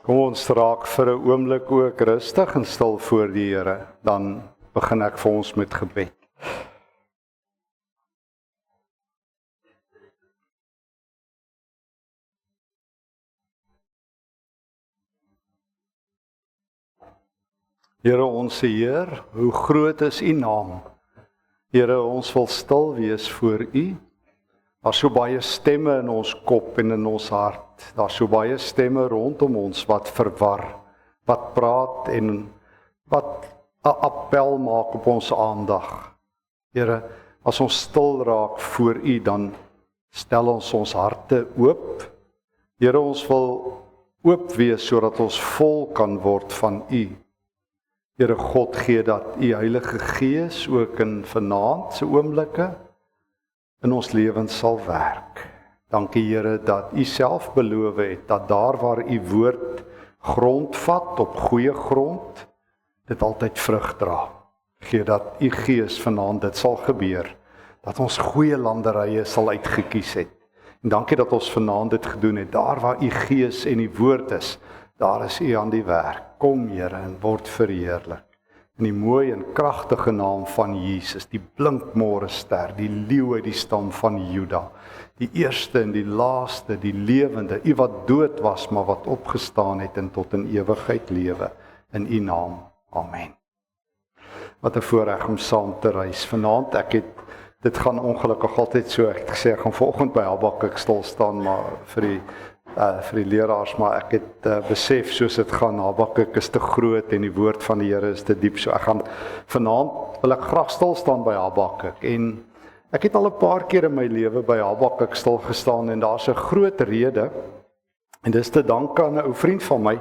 Kom ons raak vir 'n oomblik ook rustig en stil voor die Here. Dan begin ek vir ons met gebed. Here ons Heer, hoe groot is U naam? Here, ons wil stil wees voor U. Daar's so baie stemme in ons kop en in ons hart. Daar's so baie stemme rondom ons wat verwar, wat praat en wat 'n appel maak op ons aandag. Here, as ons stil raak voor U, dan stel ons harte oop. Here, ons wil oop wees sodat ons vol kan word van U. Here God, gee dat U Heilige Gees ook in vanaand se oomblikke in ons lewens sal werk. Dankie Here dat U self beloof het dat daar waar U woord grond vat op goeie grond, dit altyd vrug dra. Gee dat U Gees vanaand dit sal gebeur, dat ons goeie landerye sal uitgekies het. En dankie dat ons vanaand dit gedoen het. Daar waar U Gees en U woord is, daar is U aan die werk. Kom Here en word verheerlik. In die mooi en kragtige naam van Jesus, die blinkmôre ster, die leeu uit die stam van Juda, die eerste en die laaste, die lewende, U wat dood was, maar wat opgestaan het en tot in ewigheid lewe, in U naam. Amen. Wat 'n voorreg om saam te reis. Vanaand, dit gaan ongelukkig altyd so, ek het gesê, ek gaan vanoggend by Habakuk stil staan, maar vir die leraars, maar ek het besef soos dit gaan, Habakuk is te groot en die woord van die Here is te diep, so ek gaan vanaand, wil ek graag stil staan by Habakuk, en ek het al 'n paar keer in my lewe by Habakuk stil gestaan, en daar's 'n groot rede, en dis te danke aan 'n ou vriend van my.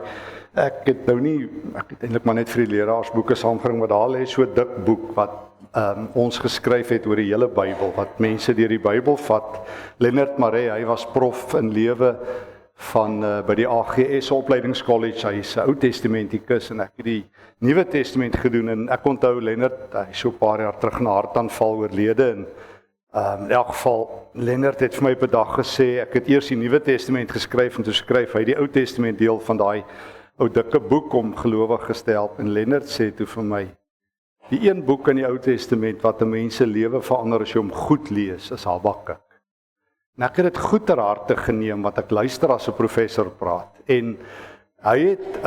Ek het eintlik maar net vir die leraars boeke saamgebring, maar daar lê so 'n dik boek wat ons geskryf het oor die hele Bybel, wat mense deur die Bybel vat. Leonard Maree, hy was prof in lewe van by die AGS opleidingskollege, hy is 'n Ou Testamentikus en ek het die Nuwe Testament gedoen, en ek onthou Leonard, hy so 'n paar jaar terug na hartaanval oorlede, en in elk geval, Leonard het vir my op 'n dag gesê, ek het eers die Nuwe Testament geskryf, en toe skryf hy die Ou Testament deel van daai ou dikke boek om gelowiges te help, en Leonard sê toe vir my, die een boek in die Ou Testament wat 'n mens se lewe verander as jy hom goed lees, is Habakuk. En ek het dit goed ter harte geneem, wat ek luister as 'n professor praat. En hy het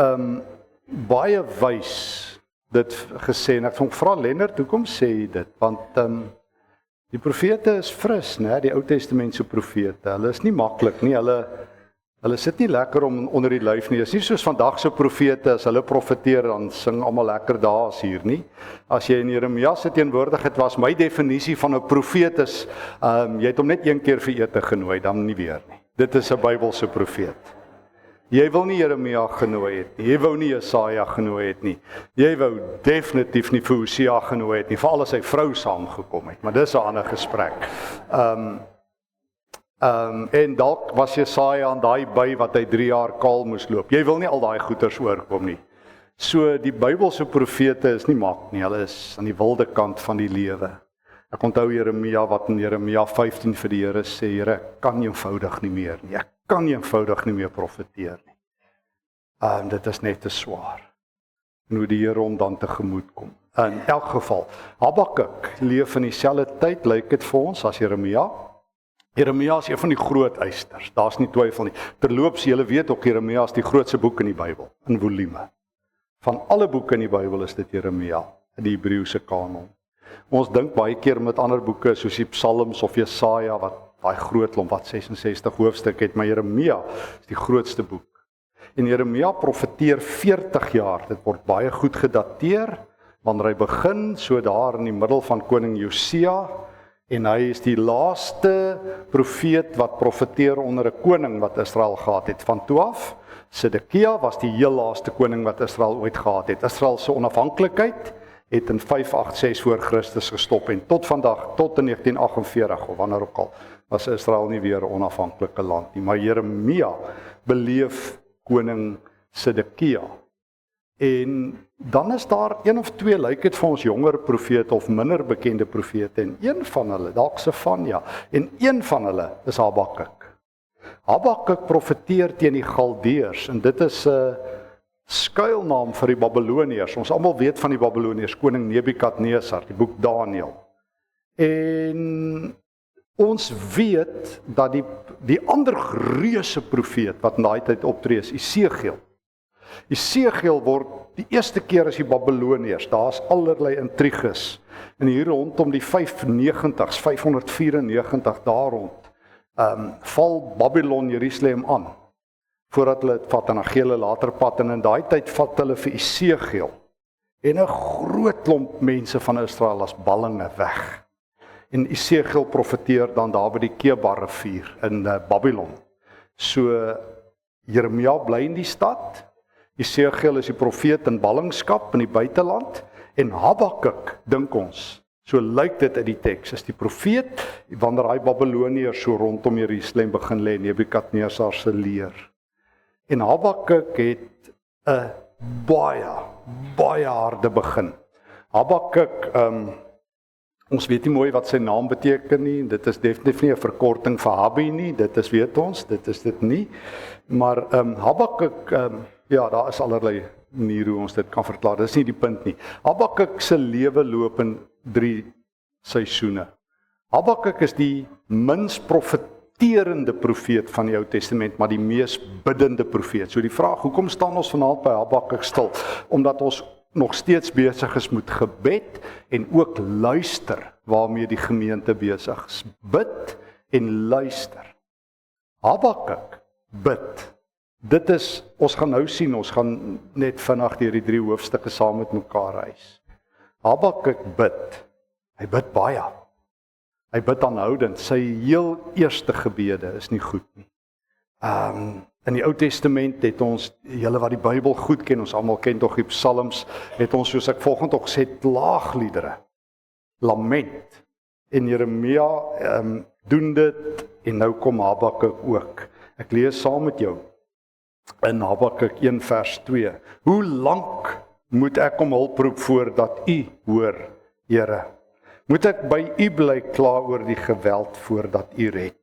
baie wys dit gesê, en ek het vra Leonard, hoekom sê jy dit? Want die profete is fris, né? Die Ou Testament se profete, hulle is nie maklik nie, hulle sit nie lekker om onder die lyf nie. Dit is nie soos vandag se profete, as hulle profeteer, dan sing almal lekker daar as hier nie. As jy in Jeremia se teenwoordigheid was, my definisie van 'n profeet is, jy het hom net een keer vir ete genooi, dan nie weer nie. Dit is 'n Bybelse profeet. Jy wil nie Jeremia genooi het nie, jy wou nie Jesaja genooi het nie, jy wou definitief nie vir Hosea genooi het nie, veral as sy vrou saamgekom het, maar dis 'n ander gesprek. En dalk was Jesaja aan daai by wat hy 3 jaar kaal moes loop. Jy wil nie al daai goeters oorkom nie. So die Bybelse profete is nie mak nie, hulle is aan die wilde kant van die lewe. Ek onthou Jeremia wat in Jeremia 15 vir die Here sê, Here, ek kan eenvoudig nie meer nie. Ek kan eenvoudig nie meer profeteer nie. Dit is net te swaar. En hoe die Here hom dan tegemoet kom. In elk geval, Habakuk leef in dieselfde tyd, lyk dit vir ons, as Jeremia. Jeremia is een van die groot eisters, daar's nie twyfel nie. Terloops, julle weet ook, Jeremia is die grootste boek in die Bybel, in volume. Van alle boeke in die Bybel is dit Jeremia, in die Hebreëse kanon. Ons dink baie keer met ander boeke, soos die Psalms of Jesaja, wat daai groot klomp, wat 66 hoofstukke het, maar Jeremia is die grootste boek. En Jeremia profeteer 40 jaar, dit word baie goed gedateer, wanneer hy begin, so daar in die middel van koning Josia, en hy is die laaste profeet wat profeteer onder 'n koning wat Israel gehad het. Van toe af, Sedekia was die heel laaste koning wat Israel ooit gehad het. Israel se onafhanklikheid het in 586 voor Christus gestop, en tot vandag, tot in 1948, of wanneer ook al, was Israel nie weer 'n onafhanklike land nie. Maar Jeremia beleef koning Sedekia. En dan is daar een of twee, lyk dit vir ons, jonger profete of minder bekende profete, en een van hulle, dalk Sefanja, en een van hulle is Habakuk. Habakuk profeteer teen die Galdeërs en dit is 'n skuilnaam vir die Babiloniërs. Ons almal weet van die Babiloniërs, koning Nebukadnesar, die boek Daniël. En ons weet dat die ander reuse profeet wat in daai tyd optree is Esegiel. Esegiel word die eerste keer as die Babiloniërs, daar's allerlei intriges. En hier rondom die 590s, 594 daar rond, val Babylon Jerusalem aan, voordat hulle het vat, en dan gee hulle later pad, en in daai tyd vat hulle vir Esegiel, en 'n groot klomp mense van Israel as ballinge weg. En Esegiel profeteer dan daar by die Kebar rivier in Babylon. So, Jeremia bly in die stad, Esegiel is die profeet in ballingskap in die buiteland, en Habakuk, dink ons, so lyk dit uit die teks, is die profeet, wanneer hy Babyloniërs so rondom Jerusalem begin lê, Nebukadnesar se leer. En Habakuk het 'n baie harde begin. Habakuk, ons weet nie mooi wat sy naam beteken nie, dit is definitief nie 'n verkorting vir Habie nie, dit is, weet ons, dit is dit nie, maar Habakuk, ja, daar is allerlei maniere hoe ons dit kan verklaar, dit is nie die punt nie. Habakuk se lewe loop in 3 seisoene. Habakuk is die minst profeterende profeet van die Ou Testament, maar die mees biddende profeet. So die vraag, hoekom staan ons vanaand by Habakuk stil? Omdat ons nog steeds besig is met gebed en ook luister waarmee die gemeente besig is. Bid en luister. Habakuk bid. Dit is, ons gaan nou sien, ons gaan net vinnig deur die 3 hoofstukke saam met mekaar reis. Habakuk bid. Hy bid baie. Hy bid aanhoudend. Sy heel eerste gebede is nie goed nie. In die Ou Testament het ons, julle wat die Bybel goed ken, ons almal ken tog die Psalms, het ons soos ek volgende ook gesê, klaagliedere, lament. En Jeremia doen dit, en nou kom Habakuk ook. Ek lees saam met jou in Habakuk 1 vers 2. Hoe lank moet ek om hulp roep voordat U hoor, Here? Moet ek by U bly kla oor die geweld voordat U red?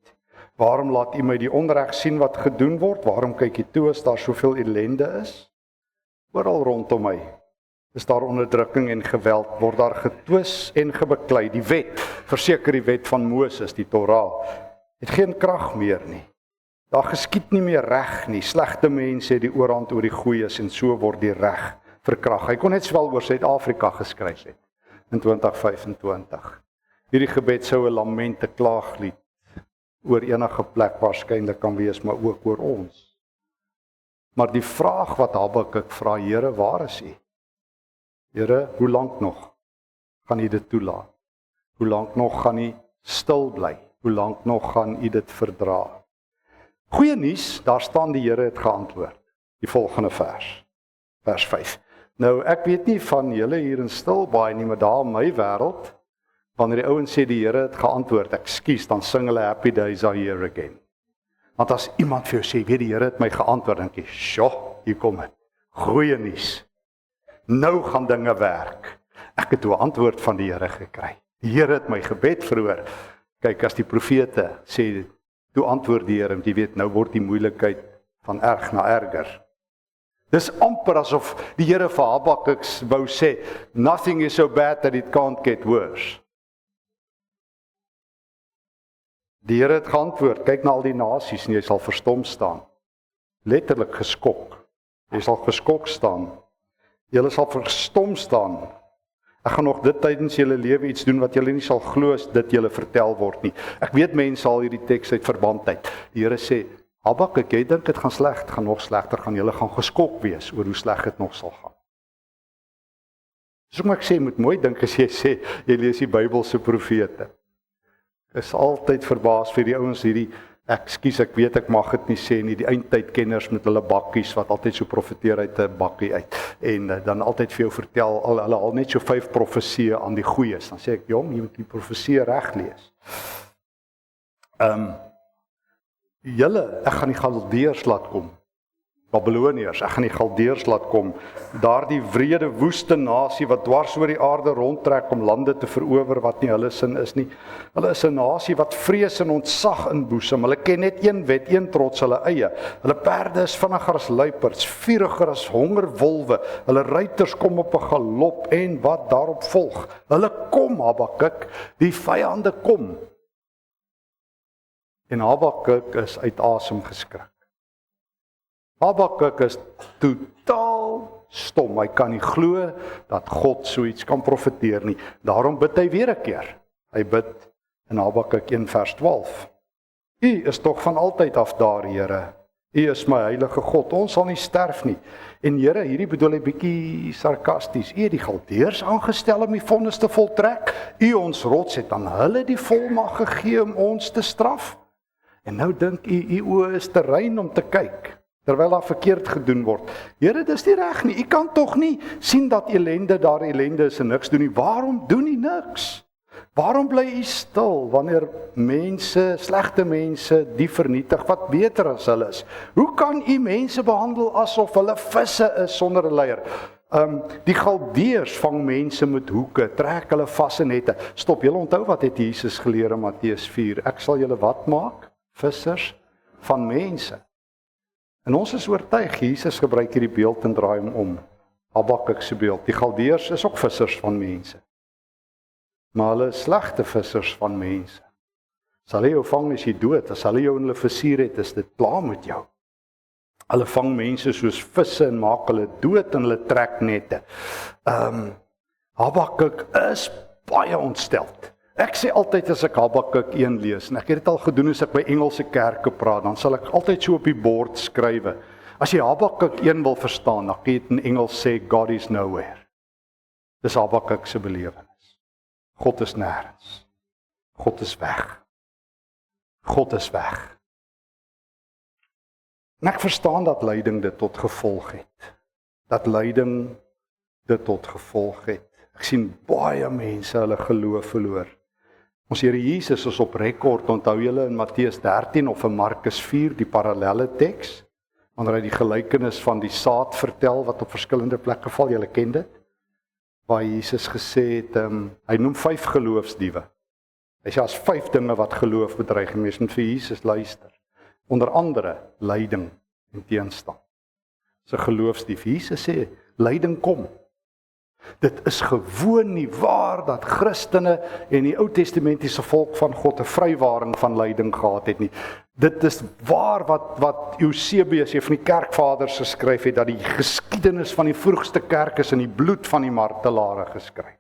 Waarom laat U my die onreg sien wat gedoen word? Waarom kyk U toe as daar soveel ellende is? Oral rondom my is daar onderdrukking en geweld, word daar getwis en gebeklei. Die wet, verseker die wet van Moses, die Torah, het geen krag meer nie. Daar geskied nie meer reg nie. Slegte mense het die oorhand oor die goeies en so word die reg verkrag. Hy kon net sowel oor Suid-Afrika geskryf het in 2025. Hierdie gebed sou 'n lament, 'n klaaglied oor enige plek waarskynlik kan wees, maar ook oor ons. Maar die vraag wat Habakuk vra, Here, waar is U? Here, hoe lank nog gaan U dit toelaat? Hoe lank nog gaan U stil bly? Hoe lank nog gaan U dit verdra? Goeie nuus, daar staan die Here het geantwoord. Die volgende vers 5. Nou, ek weet nie van julle hier in Stilbaai nie, maar daar in my wêreld, wanneer die ouens sê die Here het geantwoord, ekskuus, dan sing hulle Happy Days Are Here Again. Want as iemand vir jou sê, weet die Here het my geantwoord, dan dink jy, sjoe, hier kom dit. Goeie nuus. Nou gaan dinge werk. Ek het 'n antwoord van die Here gekry. Die Here het my gebed verhoor. Kyk, as die profete sê, toe antwoord die Here, want jy weet, nou word die moeilikheid van erg na erger. Dis amper asof die Here vir Habakuk wou sê, nothing is so bad that it can't get worse. Die Here het geantwoord, kyk na al die nasies en jy sal verstom staan. Letterlik geskok. Jy sal geskok staan. Julle sal verstom staan. Ek gaan nog dit tydens julle lewe iets doen wat julle nie sal glo as dit julle vertel word nie. Ek weet mense sal hierdie teks uit verband uit. Die Here sê, Habakuk, jy dink dit gaan sleg, dit gaan nog slegter gaan, julle gaan geskok wees oor hoe sleg dit nog sal gaan. Soos ek sê, moet mooi dink as jy sê, jy lees die Bybelse profete. Ek is altyd verbaas vir die ouens hierdie, ek weet ek mag dit nie sê nie, die eindtydkenners met hulle bakkies, wat altyd so profeteer uit 'n bakkie uit, en dan altyd vir jou vertel, hulle al net so 5 profesieë aan die goeies, dan sê ek, jong, jy moet die profesieë reg lees. Julle, ek gaan die Galdeërs laat kom. Babyloniërs, ek gaan die Galdeërs laat kom, daardie wrede woeste nasie wat dwars oor die aarde rondtrek om lande te verower wat nie hulle sin is nie. Hulle is 'n nasie wat vrees en ontzag inboesem. Hulle ken net een wet, een trots, hulle eie. Hulle perde is vinniger as luiperds, vuriger as hongerwolwe. Hulle ruiters kom op 'n galop en wat daarop volg. Hulle kom, Habakuk, die vyande kom. En Habakuk is uit asem geskrik. Habakuk is totaal stom. Hy kan nie glo dat God so iets kan profeteer nie. Daarom bid hy weer 'n keer. Hy bid in Habakuk 1 vers 12. U is tog van altyd af daar, Here. U is my heilige God. Ons sal nie sterf nie. En Here, hierdie bedoel hy bietjie sarkasties. U het die Galdeërs aangestel om die vonnis te voltrek. U ons rots het aan hulle die volmag gegee om ons te straf. En nou dink u oë is te rein om te kyk, terwyl daar verkeerd gedoen word. Here, dis nie reg nie. U kan tog nie sien dat daar ellende is en niks doen nie. Waarom doen u niks? Waarom bly u stil wanneer mense, slegte mense, die vernietig wat beter as hulle is? Hoe kan u mense behandel asof hulle visse is sonder 'n leier? Die Galdeërs vang mense met hoeke, trek hulle vas in nette. Stop, julle onthou wat het Jesus geleer in Matteus 4? Ek sal julle wat maak? Vissers van mense. En ons is oortuig, Jesus gebruik hierdie beeld en draai hom om. Habakuk se beeld. Die Galdeërs is ook vissers van mense. Maar hulle is slegte vissers van mense. As hulle jou vang as jy dood, as hulle jou in hulle versier het, is dit klaar met jou. Hulle vang mense soos visse en maak hulle dood en hulle trek nette. Habakuk is baie ontsteld. Ek sê altyd as ek Habakuk 1 lees, en ek het dit al gedoen as ek by Engelse kerke praat, dan sal ek altyd so op die bord skrywe. As jy Habakuk 1 wil verstaan, dan kan jy dit in Engels sê, God is nowhere. Dis Habakuk se belewenis. God is nêrens. God is weg. God is weg. En ek verstaan dat lyding dit tot gevolg het. Dat lyding dit tot gevolg het. Ek sien baie mense hulle geloof verloor. Ons Here Jesus is op rekord, onthou julle in Matteus 13 of in Markus 4, die parallelle teks, wanneer hy die gelykenis van die saad vertel, wat op verskillende plekke val, julle ken dit, waar Jesus gesê het, hy noem 5 geloofsdiewe. Hy sê, as 5 dinge wat geloof bedreig, en mens moet vir Jesus luister. Onder andere, lyding en teenstand. Dis 'n geloofsdief. Jesus sê, lyding kom. Dit is gewoon nie waar dat Christene en die Ou Testamentiese volk van God 'n vrywaring van lyding gehad het nie. Dit is waar wat Eusebius, een van die kerkvaders, geskryf het, dat die geskiedenis van die vroegste kerk is in die bloed van die martelare geskryf.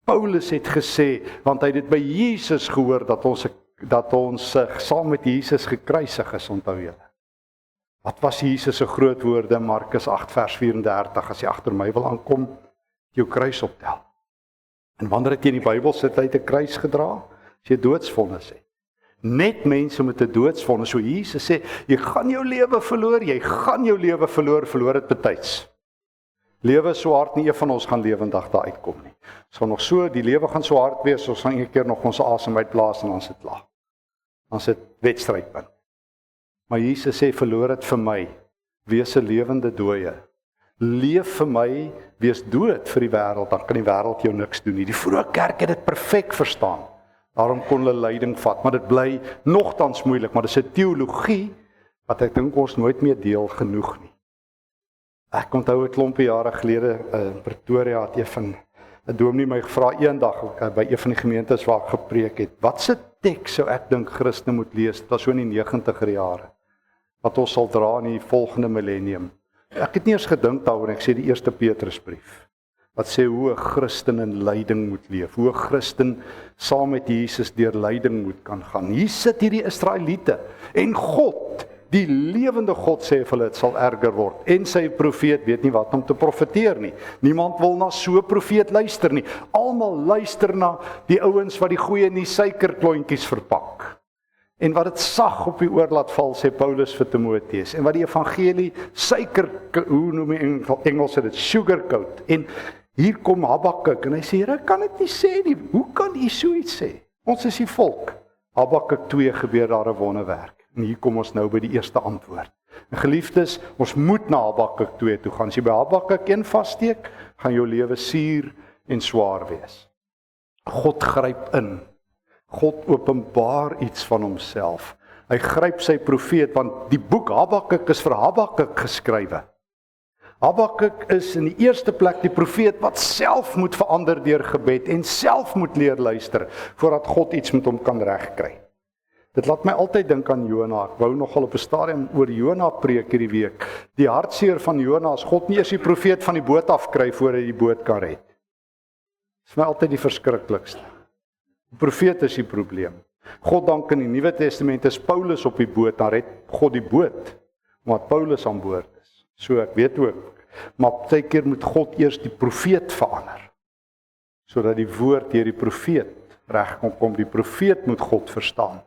Paulus het gesê, want hy het dit by Jesus gehoor, dat ons saam met Jesus gekruisig is, onthou julle. Wat was Jesus se groot woorde in Markus 8 vers 34, as jy agter my wil aankom, jou kruis optel. En wanneer het jy in die Bybel sit uit 'n kruis gedra? As jy doodsvonnis het. Net mense met 'n doodsvonnis, so Jesus sê, jy gaan jou lewe verloor, verloor dit betyds. Lewe so hard nie een van ons gaan lewendig daar uitkom nie. So nog so, die lewe gaan so hard wees, ons gaan een keer nog ons asem uitblaas en dan sit klaar. Dan sit wedstrydpunt. Maar Jesus sê, verloor dit vir my, wees 'n lewende dooie. Leef vir my, wees dood vir die wêreld, dan kan die wêreld jou niks doen nie. Die vroeë kerk het dit perfek verstaan. Daarom kon hulle lyding vat, maar dit bly nogtans moeilik, maar dis 'n teologie wat ek dink ons nooit meer deel genoeg nie. Ek onthou 'n klompie jare gelede in Pretoria het 'n dominee my gevra eendag by een van die gemeentes waar ek gepreek het, wat se teks sou ek dink Christene moet lees, dit was so in die 90er jare, wat ons sal dra in die volgende millennium. Ek het nie eens gedink daaroor, ek sê die eerste Petrusbrief, wat sê hoe 'n Christen in lyding moet leef, hoe 'n Christen saam met Jesus deur lyding moet kan gaan. Hier sit hierdie Israeliete, en God, die lewende God sê vir hulle, dit sal erger word, en sy profeet weet nie wat om te profeteer nie. Niemand wil na so 'n profeet luister nie. Almal luister na die ouens wat die goeie nuus suikerklontjies verpak. En wat dit sag op die oor laat val, sê Paulus vir Timoteus. En wat die evangelie suiker, hoe noem jy Engels dit, sugarcoat. En hier kom Habakuk en hy sê, Here, kan dit nie sê nie. Hoe kan u so iets sê? Ons is die volk. Habakuk 2 gebeur daar 'n wonderwerk. En hier kom ons nou by die eerste antwoord. En geliefdes, ons moet na Habakuk 2 toe gaan. As jy by Habakuk 1 vassteek, gaan jou lewe suur en swaar wees. God gryp in. God openbaar iets van homself. Hy gryp sy profeet, want die boek Habakuk is vir Habakuk geskrywe. Habakuk is in die eerste plek die profeet wat self moet verander deur gebed en self moet leer luister voordat God iets met hom kan regkry. Dit laat my altyd dink aan Jona. Ek wou nogal op 'n stadium oor Jona preek hierdie week. Die hartseer van Jona is God nie eers die profeet van die boot afkry voor hy die boot kan red. Dit is vir my altyd die verskriklikste. Die profeet is die probleem. God dank in die Nuwe Testament is Paulus op die boot, dan red God die boot, omdat Paulus aan boord is. So ek weet ook, maar baie keer moet God eers die profeet verander, sodat die woord deur die profeet reg kon kom. Die profeet moet God verstaan.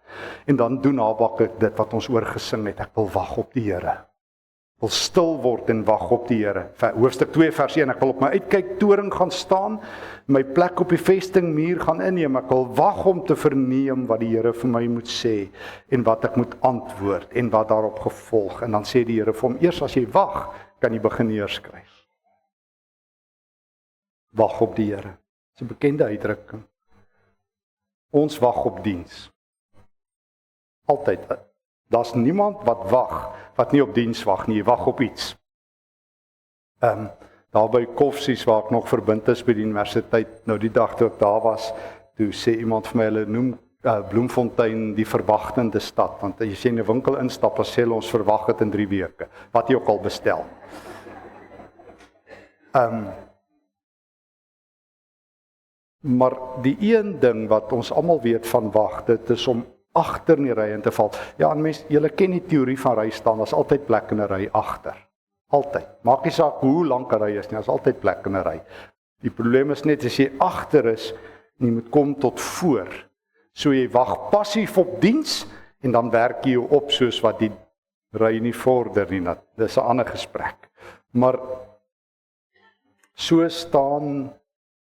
En dan doen Habakuk dit wat ons oorgesing het, ek wil wag op die Here. Wil stil word en wag op die Here. Hoofstuk 2 vers 1, ek wil op my uitkyktoring gaan staan, my plek op die vestingmuur gaan inneem, ek wil wag om te verneem wat die Here vir my moet sê, en wat ek moet antwoord, en wat daarop gevolg. En dan sê die Here vir hom, eers as jy wag, kan jy begin neerskryf. Wag op die Here. Dit is 'n bekende uitdrukking. Ons wag op diens. Altyd. Daar's niemand wat wag, wat nie op diens wag nie, jy wag op iets. Daar by Koffsies waar ek nog verbind is by die universiteit, nou die dag toe ek daar was, toe sê iemand vir my, hulle noem Bloemfontein die verwagtende stad, want as jy in 'n winkel instap, dan sê hulle ons verwag dit in 3 weke, wat jy ook al bestel. Maar die een ding wat ons almal weet van wag, dit is om agter in die ry in te val. Ja, en mense, julle ken die teorie van ry staan, daar's altyd plek in 'n ry agter. Altyd. Maak nie saak hoe lank 'n ry is nie, daar's altyd plek in 'n ry. Die probleem is net as jy agter is, en jy moet kom tot voor. So jy wag passief op diens en dan werk jy jou op soos wat die ry nie vorder nie. Dis 'n ander gesprek. Maar so staan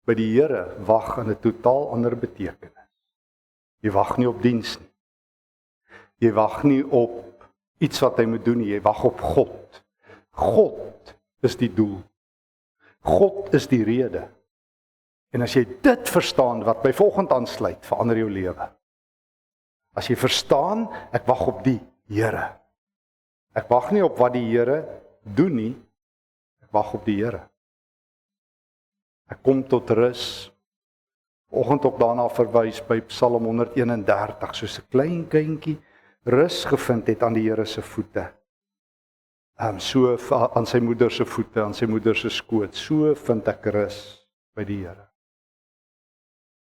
by die Here wag in 'n totaal ander betekenis. Jy wag nie op diens nie. Jy wag nie op iets wat hy moet doen nie, jy wag op God. God is die doel. God is die rede. En as jy dit verstaan wat by volgende aansluit, verander jou lewe. As jy verstaan, ek wag op die Here. Ek wag nie op wat die Here doen nie, ek wag op die Here. Ek kom tot rus. Vanoggend ook daarna verwys by Psalm 131, soos 'n klein kindjie rus gevind het aan die Here se voete. So aan sy moeder se voete, aan sy moeder se skoot, so vind ek rus by die Here.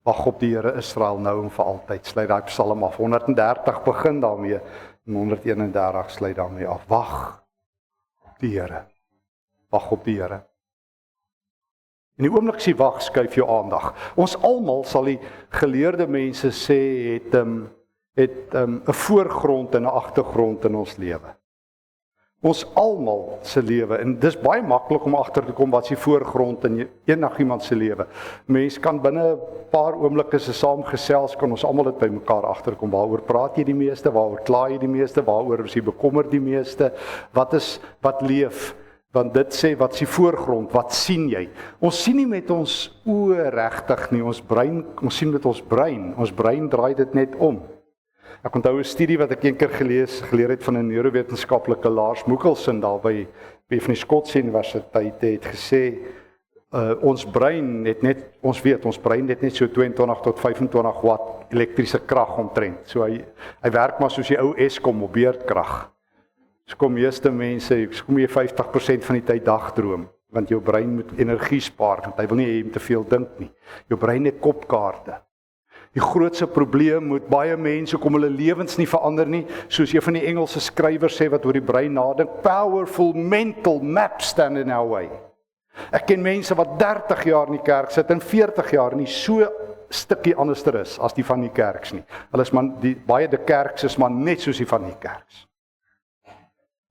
Wag op die Here Israel nou en vir altyd. Sluit daai Psalm af. 130 begin daarmee en 131 sluit daarmee af. Wag op die Here. Wag op die Here. In die oomblik as jy wag, skuif jou aandag. Ons almal, sal die geleerde mense sê, het 'n voorgrond en 'n agtergrond in ons lewe. Ons almal se lewe, en dis baie maklik om agter te kom wat is die voorgrond in enigiemand se lewe. Mens kan binne 'n paar oomblikke se saamgesels, kan ons almal dit by mekaar agterkom. Waaroor praat jy die meeste? Waaroor kla jy die meeste? Waaroor is jy bekommerd die meeste? Wat leef? Want dit sê, wat is die voorgrond? Wat sien jy? Ons sien nie met ons oë regtig nie, ons sien met ons brein. Ons brein draai dit net om. Ek onthou 'n studie wat ek eendag geleer het van 'n neurowetenskaplike Lars Michelson daar by van die Skotse Universiteit het gesê, ons brein het net so 22 tot 25 watt elektriese krag omtrent. So hy werk maar soos die ou Eskom op beurtkrag. So kom meeste mense, kom jy 50% van die tyd dagdroom, want jou brein moet energie spaar, want hy wil nie hê jy moet te veel dink nie. Jou brein het kopkaarte. Die grootste probleem met baie mense kom hulle lewens nie verander nie, soos een van die Engelse skrywers sê wat oor die brein nadink, powerful mental maps stand in our way. Ek ken mense wat 30 jaar in die kerk sit en 40 jaar nie so stukkie anderster is as die van die kerks nie. Hulle is baie die kerks is maar net soos die van die kerks.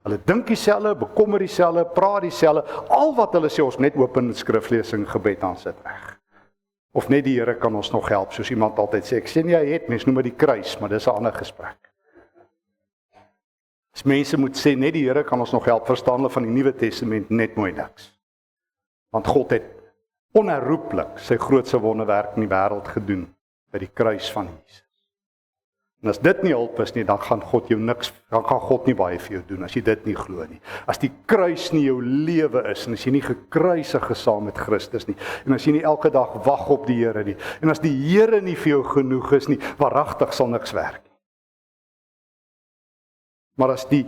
Hulle dink dieselfde, bekommer dieselfde, praat dieselfde, al wat hulle sê, ons net open skriflesing, gebed aan sit reg. Of net die Here kan ons nog help, soos iemand altyd sê, ek sê nie hy het, mens noem dit die kruis, maar dis 'n ander gesprek. As mense moet sê, net die Here kan ons nog help verstaan hulle van die Nuwe Testament net mooi niks. Want God het onherroepelik sy grootste wonderwerk in die wêreld gedoen by die kruis van Jesus. En as dit nie hulp is nie, dan gaan God nie baie vir jou doen as jy dit nie glo nie. As die kruis nie jou lewe is en as jy nie gekruisig is saam met Christus nie en as jy nie elke dag wag op die Here nie en as die Here nie vir jou genoeg is nie, waaragtig sal niks werk nie. Maar as die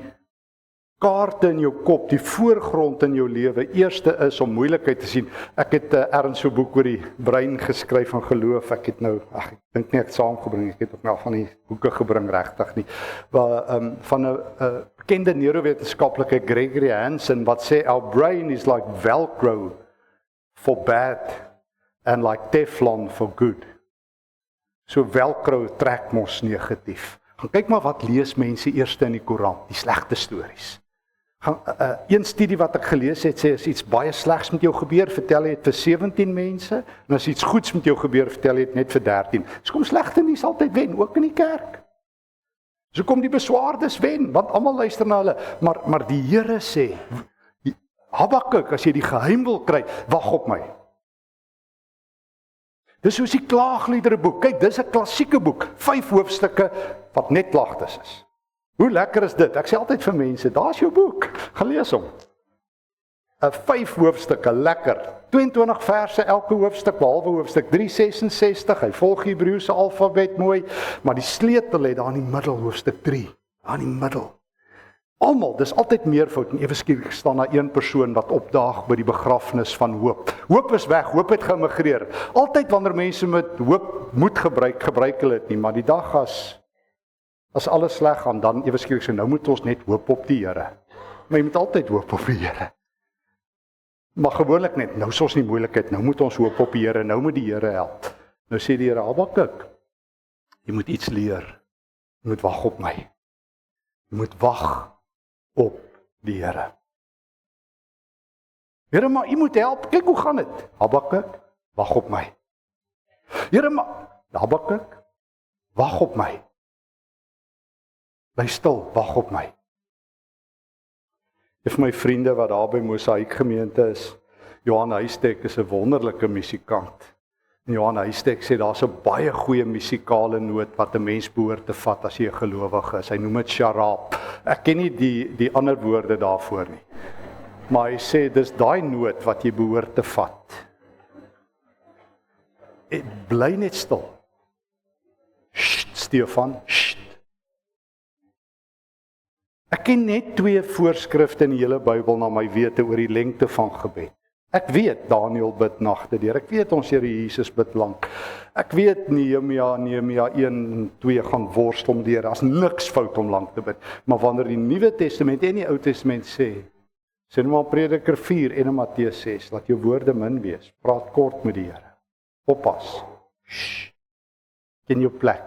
kaarte in jou kop, die voorgrond in jou lewe, eerste is om moeilikheid te sien. Ek het ergens so 'n boek oor die brein geskryf van geloof. Ek het nou, ek dink nie ek het saamgebring, ek het ook nou van die boeke gebring regtig nie. Waar van 'n bekende neurowetenskaplike Gregory Hansen wat sê our brain is like Velcro for bad and like Teflon for good. So Velcro trek mos negatief. Gaan kyk maar wat lees mense eerste in die koerant, die slegte stories. Een studie wat ek gelees het, sê as iets baie slegs met jou gebeur, vertel jy dit vir 17 mense, en as iets goeds met jou gebeur, vertel jy dit net vir 13. So kom slegte nuus altyd wen, ook in die kerk. So kom die beswaardes wen, want almal luister na hulle, maar die Here sê, Habakuk, as jy die geheim wil kry, wag op my. Dis soos die klaagliedere boek. Kyk, dis 'n klassieke boek, 5 hoofstukke wat net klagtes is. Hoe lekker is dit? Ek sê altyd vir mense, daar's jou boek, gaan lees hom. 5 hoofstukke, lekker. 22 verse elke hoofstuk, behalwe hoofstuk 3:66. Hy volg die Hebreëse alfabet mooi, maar die sleutel lê daar in die middel, hoofstuk 3. Daar in die middel. Almal, dis altyd meervoud en ewe skielik staan daar een persoon wat opdaag by die begrafnis van hoop. Hoop is weg, hoop het geëmigreer. Altyd wanneer mense met hoop moet gebruik hulle dit nie, maar die dag as alles sleg gaan, dan ewe skielik sê, nou moet ons net hoop op die Here. Maar jy moet altyd hoop op die Here. Maar gewoonlik net, nou is ons nie moeilikheid, nou moet ons hoop op die Here, nou moet die Here help. Nou sê die Here, Habakuk, jy moet iets leer, jy moet wag op my. Jy moet wag op die Here. Here, maar jy moet help, kyk hoe gaan dit? Habakuk, wag op my. Here, maar, Habakuk, wag op my. Bly stil, wag op my. Een van my vriende wat daar by Mosaïek gemeente is, Johan Huystek is 'n wonderlike musikant. En Johan Huystek sê daar's 'n baie goeie musikale noot wat 'n mens behoort te vat as jy 'n gelowige is. Hy noem dit sharab. Ek ken nie die ander woorde daarvoor nie. Maar hy sê dis daai noot wat jy behoort te vat. Bly net stil. Sst, Stefan, sst. Ek ken net 2 voorskrifte in die hele Bybel na my wete oor die lengte van gebed. Ek weet Daniël bid nagte deur. Ek weet ons Here Jesus bid lank. Ek weet Nehemia 1:2 gaan worstel om deur. Daar's niks fout om lank te bid. Maar wanneer die Nuwe Testament en die Ou Testament sê nou maar Prediker 4 en in Matteus 6, laat jou woorde min wees. Praat kort met die Here. Oppas. Shh. Ken jou plek.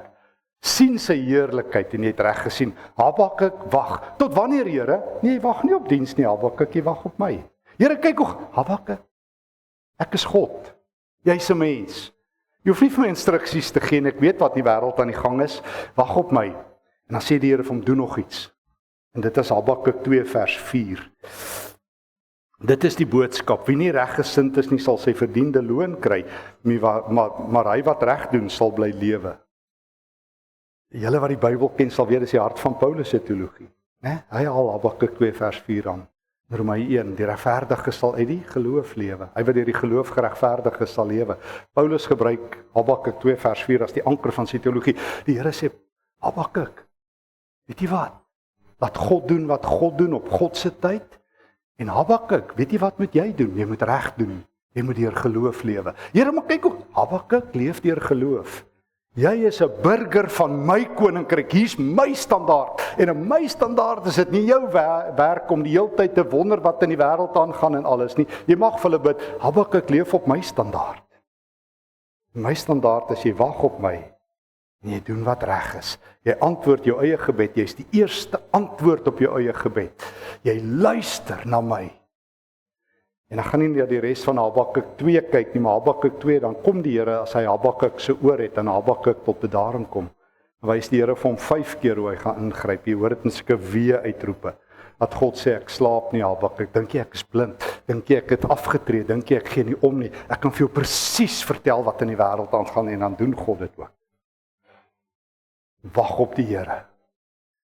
Sien sy heerlikheid en jy het reg gesien. Habakuk, wag. Tot wanneer, Here? Nee, wag nie op diens nie, Habakuk, jy wag op my. Here, kyk hoe, Habakuk, ek is God. Jy's 'n mens. Jy hoef nie vir my instruksies te gee en ek weet wat die wêreld aan die gang is. Wag op my. En dan sê die Here vir hom, doen nog iets. En dit is Habakuk 2 vers 4. Dit is die boodskap. Wie nie reggesind is nie, sal sy verdiende loon kry, maar hy wat reg doen, sal bly lewe. Julle wat die Bybel ken sal weet, dis die hart van Paulus se teologie, né? Hy haal Habakuk 2 vers 4 aan. Romeine 1, die regverdige sal uit die geloof lewe. Hy wat deur die geloof geregverdig is, sal lewe. Paulus gebruik Habakuk 2 vers 4 as die anker van sy teologie. Die Here sê, Habakuk, weet jy wat? Laat God doen wat God doen op God se tyd. En Habakuk, weet jy wat moet jy doen? Jy moet reg doen. Jy moet deur geloof lewe. Here, maar kyk hoe Habakuk leef deur geloof. Jy is 'n burger van my koninkryk. Hier's my standaard. En in my standaard is dit nie jou werk om die hele tyd te wonder wat in die wêreld aangaan en alles nie. Jy mag vir hulle bid, Habakuk leef op my standaard. My standaard is jy wag op my en jy doen wat reg is. Jy antwoord jou eie gebed. Jy's die eerste antwoord op jou eie gebed. Jy luister na my. En dan gaan nie na die res van Habakuk 2 kyk nie, maar Habakuk 2, dan kom die Here as hy Habakuk se oor het en Habakuk tot bedaring kom. Wys die Here vir hom 5 keer hoe hy gaan ingryp. Jy hoor dit in sulke wee uitroepe. Dat God sê ek slaap nie, Habakuk. Dink jy ek is blind? Dink jy ek het afgetree? Dink jy ek gee nie om nie? Ek kan vir jou presies vertel wat in die wêreld aangaan en dan doen God dit ook. Wag op die Here.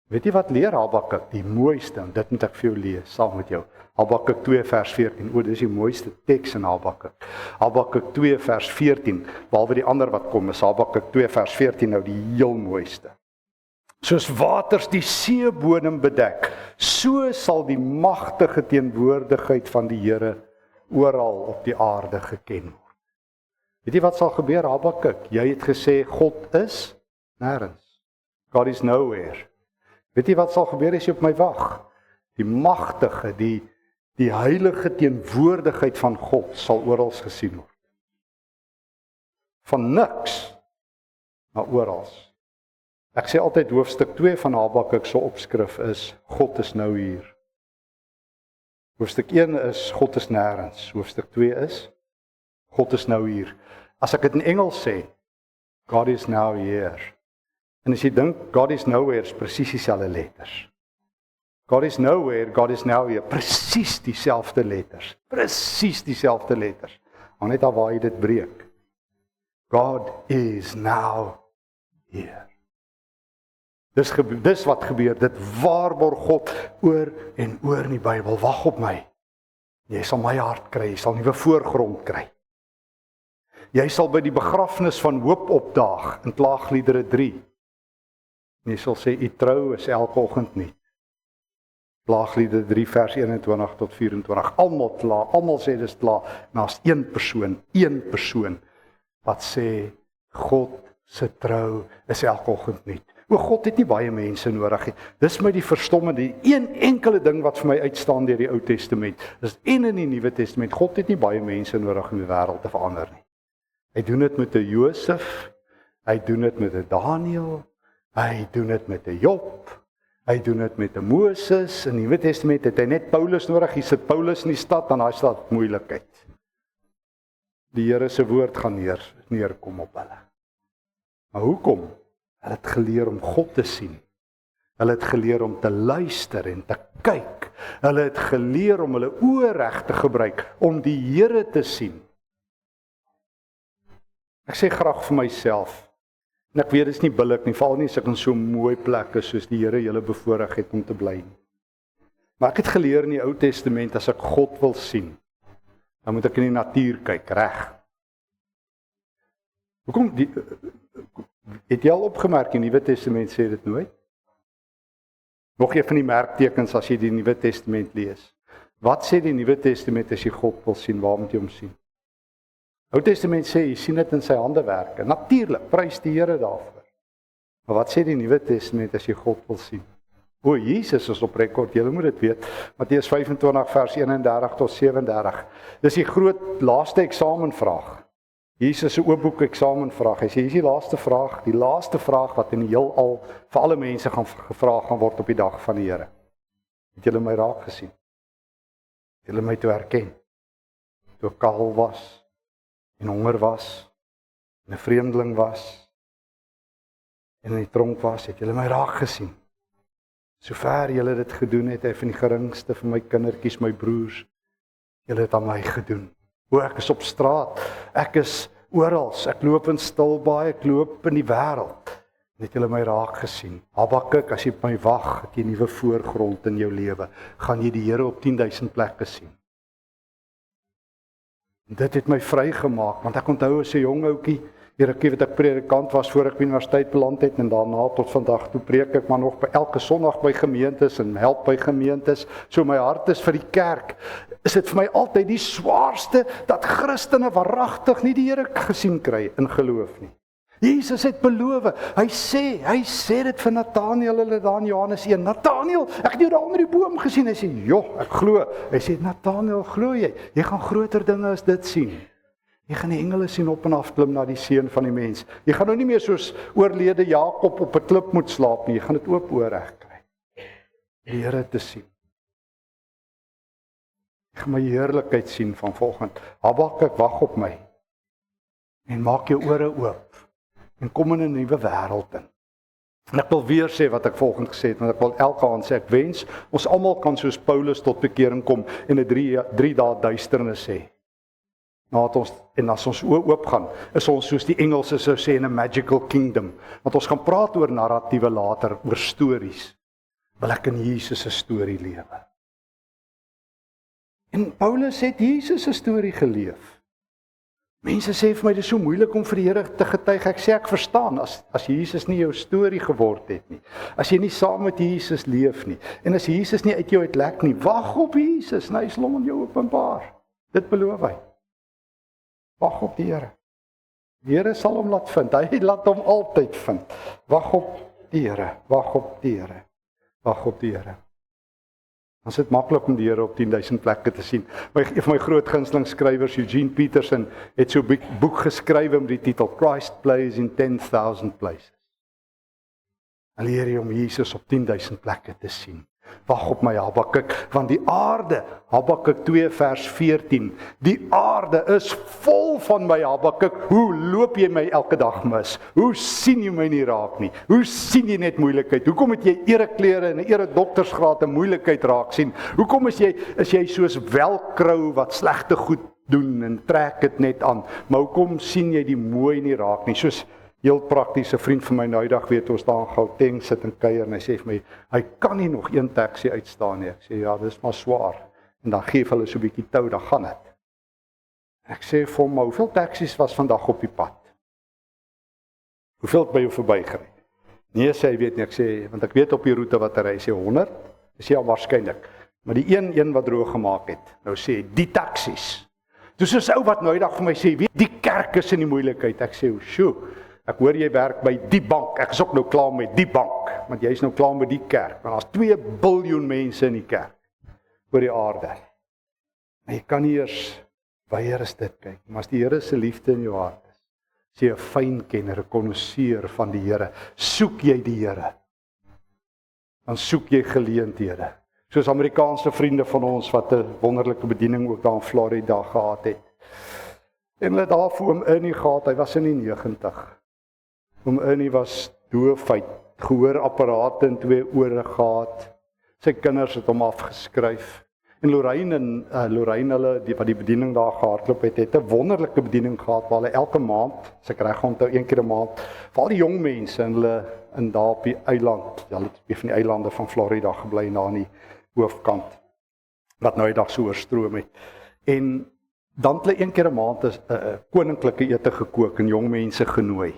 Weet jy wat leer Habakuk? Die mooiste, en dit moet ek vir jou lees saam met jou. Habakuk 2 vers 14. O, dis die mooiste teks in Habakuk. Habakuk 2 vers 14. Behalwe die ander wat kom, is Habakuk 2 vers 14 nou die heel mooiste. Soos waters die seebodem bedek, so sal die magtige teenwoordigheid van die Here oral op die aarde geken word. Weet jy wat sal gebeur, Habakuk? Jy het gesê God is nêrens. God is nowhere. Weet jy wat sal gebeur as jy op my wag? Die magtige, die heilige teenwoordigheid van God sal oral gesien word. Van niks na oral. Ek sê altyd hoofstuk 2 van Habakuk se opskrif is God is nou hier. Hoofstuk 1 is God is nêrens. Hoofstuk 2 is God is nou hier. As ek dit in Engels sê, God is now here. En as jy dink God is nowhere, is presies dieselfde letters. God is nowhere, God is now here. Presies dieselfde letters. Presies dieselfde letters. Maar net al waar jy dit breek. God is now here. Dis wat gebeur, dit waarborg God oor en oor in die Bybel. Wag op my. Jy sal my hart kry, jy sal nuwe voorgrond kry. Jy sal by die begrafnis van hoop opdaag in Klaagliedere 3. En jy sal sê, u trou is elke oggend nie. Klaagliedere 3 vers 21 tot 24. Almal klaar, almal sê dis klaar. Maar as een persoon wat sê God se trou is elke oggend nie. O, God het nie baie mense nodig nie. Dis my die verstommende, die een enkele ding wat vir my uitstaan deur die Ou Testament. Dis en in die Nuwe Testament. God het nie baie mense nodig om die wêreld te verander nie. Hy doen dit met 'n Josef, hy doen dit met 'n Daniël, hy doen dit met 'n Job, hy doen dit met 'n Moses. In die Nuwe Testament het hy net Paulus nodig. Hy sit Paulus in die stad en hy staat moeilikheid. Die Here se woord gaan neerkom op hulle. Maar hoekom? Hulle het geleer om God te sien. Hulle het geleer om te luister en te kyk. Hulle het geleer om hulle oë reg te gebruik om die Here te sien. Ek sê graag vir myself, en ek weet dit is nie billik nie, veral nie as ek in so mooi plekke soos die Here julle bevoorreg het om te bly nie. Maar ek het geleer in die Ou Testament, as ek God wil sien, dan moet ek in die natuur kyk, reg. Hoekom het jy al opgemerk in die Nuwe Testament sê dit nooit? Nog een van die merktekens as jy die Nuwe Testament lees. Wat sê die Nuwe Testament as jy God wil sien? Waar moet jy hom sien? Ou Testament sê jy sien dit in sy handewerke. Natuurlik, prys die Here daarvoor. Maar wat sê die Nuwe Testament as jy God wil sien? O, Jesus is op rekord, julle moet dit weet. Matteus 25 vers 31 tot 37. Dis die groot laaste eksamenvraag. Jesus se oopboek eksamenvraag. Hy sê hier is die laaste vraag wat in die heelal vir alle mense gevra gaan word op die dag van die Here. Het julle my raak gesien? Het julle my toe herken? Toe ek kaal was en honger was en 'n vreemdeling was en in die tronk was, het julle my raak gesien? Sover julle dit gedoen het, van die geringste van my kindertjies, my broers, julle het aan my gedoen. O, ek is op straat, ek is oral, ek loop in Stilbaai, ek loop in die wêreld. Het julle my raak gesien? Habakuk, as jy op my wag, het jy 'n nuwe voorgrond in jou lewe, gaan jy die Here op 10.000 plekke sien. En dit het my vrygemaak, want ek onthou as 'n jong ouetjie, die rukkie wat ek predikant was voor ek by universiteit beland het en daarna tot vandag toe preek ek maar nog by elke Sondag by gemeentes en help by gemeentes. So my hart is vir die kerk. Is dit vir my altyd die swaarste dat Christene waaragtig nie die Here gesien kry in geloof nie. Jesus het beloof, hy sê dit vir Nathanael, hulle daar in Johannes 1. Nathanael, ek het jou daar onder die boom gesien. Hy sê, "Joh, ek glo." Hy sê, "Nathanael, glo jy? Jy gaan groter dinge as dit sien. Jy gaan die engele sien op en af klim na die seun van die mens. Jy gaan nou nie meer soos oorlede Jakob op 'n klip moet slaap nie. Jy gaan dit oop oorreg kry. Die Here te sien. Ek gaan my heerlikheid sien van volgende. Habakuk, wag op my. En maak jou ore oop. En kom in 'n nuwe wêreld in. En ek wil weer sê wat ek volgende gesê het, want ek wil elke aand sê, ek wens, ons almal kan soos Paulus tot bekering kom en 'n 3 dae duisternis hê. En as ons oop gaan, is ons soos die Engelse sou sê in 'n magical kingdom. Want ons gaan praat oor narratiewe later, oor stories. Wil ek in Jesus se storie lewe. En Paulus het Jesus se storie geleef. Mense sê vir my, dit is so moeilik om vir die Here te getuig. Ek sê ek verstaan, as Jesus nie jou storie geword het nie. As jy nie saam met Jesus leef nie. En as Jesus nie uit jou uitlek nie, wag op Jesus, en hy sal hom aan jou openbaar. Dit beloof hy. Wag op die Here. Die Here sal hom laat vind. Hy laat hom altyd vind. Wag op die Here. Wag op die Here. Wag op die Here. Ons het maklik om die Here op 10.000 plekke te sien. Een van my groot gunsteling skrywers, Eugene Peterson, het so 'n boek geskryf met die titel Christ Plays in 10,000 Places. En leer jy om Jesus op 10.000 plekke te sien. Wag op my Habakuk, want die aarde, Habakuk 2 vers 14, die aarde is vol van my Habakuk. Hoe loop jy my elke dag mis? Hoe sien jy my nie raak nie? Hoe sien jy net moeilikheid? Hoekom het jy ereklere en 'n eredoktersgraad en moeilikheid raak sien? Hoekom is jy soos welkrou wat slegte goed doen en trek dit net aan? Maar hoekom sien jy die mooi nie raak nie? Soos heel prakties, 'n vriend van my nou die dag weet ons daar in Gauteng sit en kuier en hy sê vir my, hy kan nie nog een taxi uitstaan nie. Ek sê ja, dis maar swaar. En dan gee hulle so 'n bietjie tou, dan gaan dit. Ek sê vir hom, maar hoeveel taksies was vandag op die pad? Hoeveel het by jou verbygery? Nee, sê hy weet nie. Ek sê, want ek weet op die roete wat hy ry, sê 100. Dis ja waarskynlik. Maar die een wat droog gemaak het. Nou sê hy, die taksies. Dis so 'n ou wat nou die dag vir my sê, weet die kerk is in die moeilikheid. Ek sê, "Sjoe, ek hoor jy werk by die bank. Ek is ook nou klaar met die bank, want jy is nou klaar met die kerk. Want daar's 2 biljoen mense in die kerk oor die aarde. En jy kan nie eers weier as dit kyk. Maar as die Here se liefde in jou hart is, as jy 'n fynkenner, 'n konnoisseur van die Here, soek jy die Here. Dan soek jy geleenthede. Soos Amerikaanse vriende van ons wat 'n wonderlike bediening ook daar in Florida gehad het. En hulle daar vir oom Ernie gehad, hy was in die 90. Oom Ernie was doof, hy het gehoorapparate in 2 ore gehad. Sy kinders het hom afgeskryf. En Lorraine hulle wat die bediening daar gehardloop het 'n wonderlike bediening gehad waar hulle elke maand, as ek reg onthou, 1 keer 'n maand, vir al die jong mense en hulle in daar op die eiland, hulle het een van die eilande van Florida gebly na aan die hoofkant, wat nou die dag so oorstroom het. En dan het hulle 1 keer 'n maand 'n koninklike ete gekook en jong mense genooi.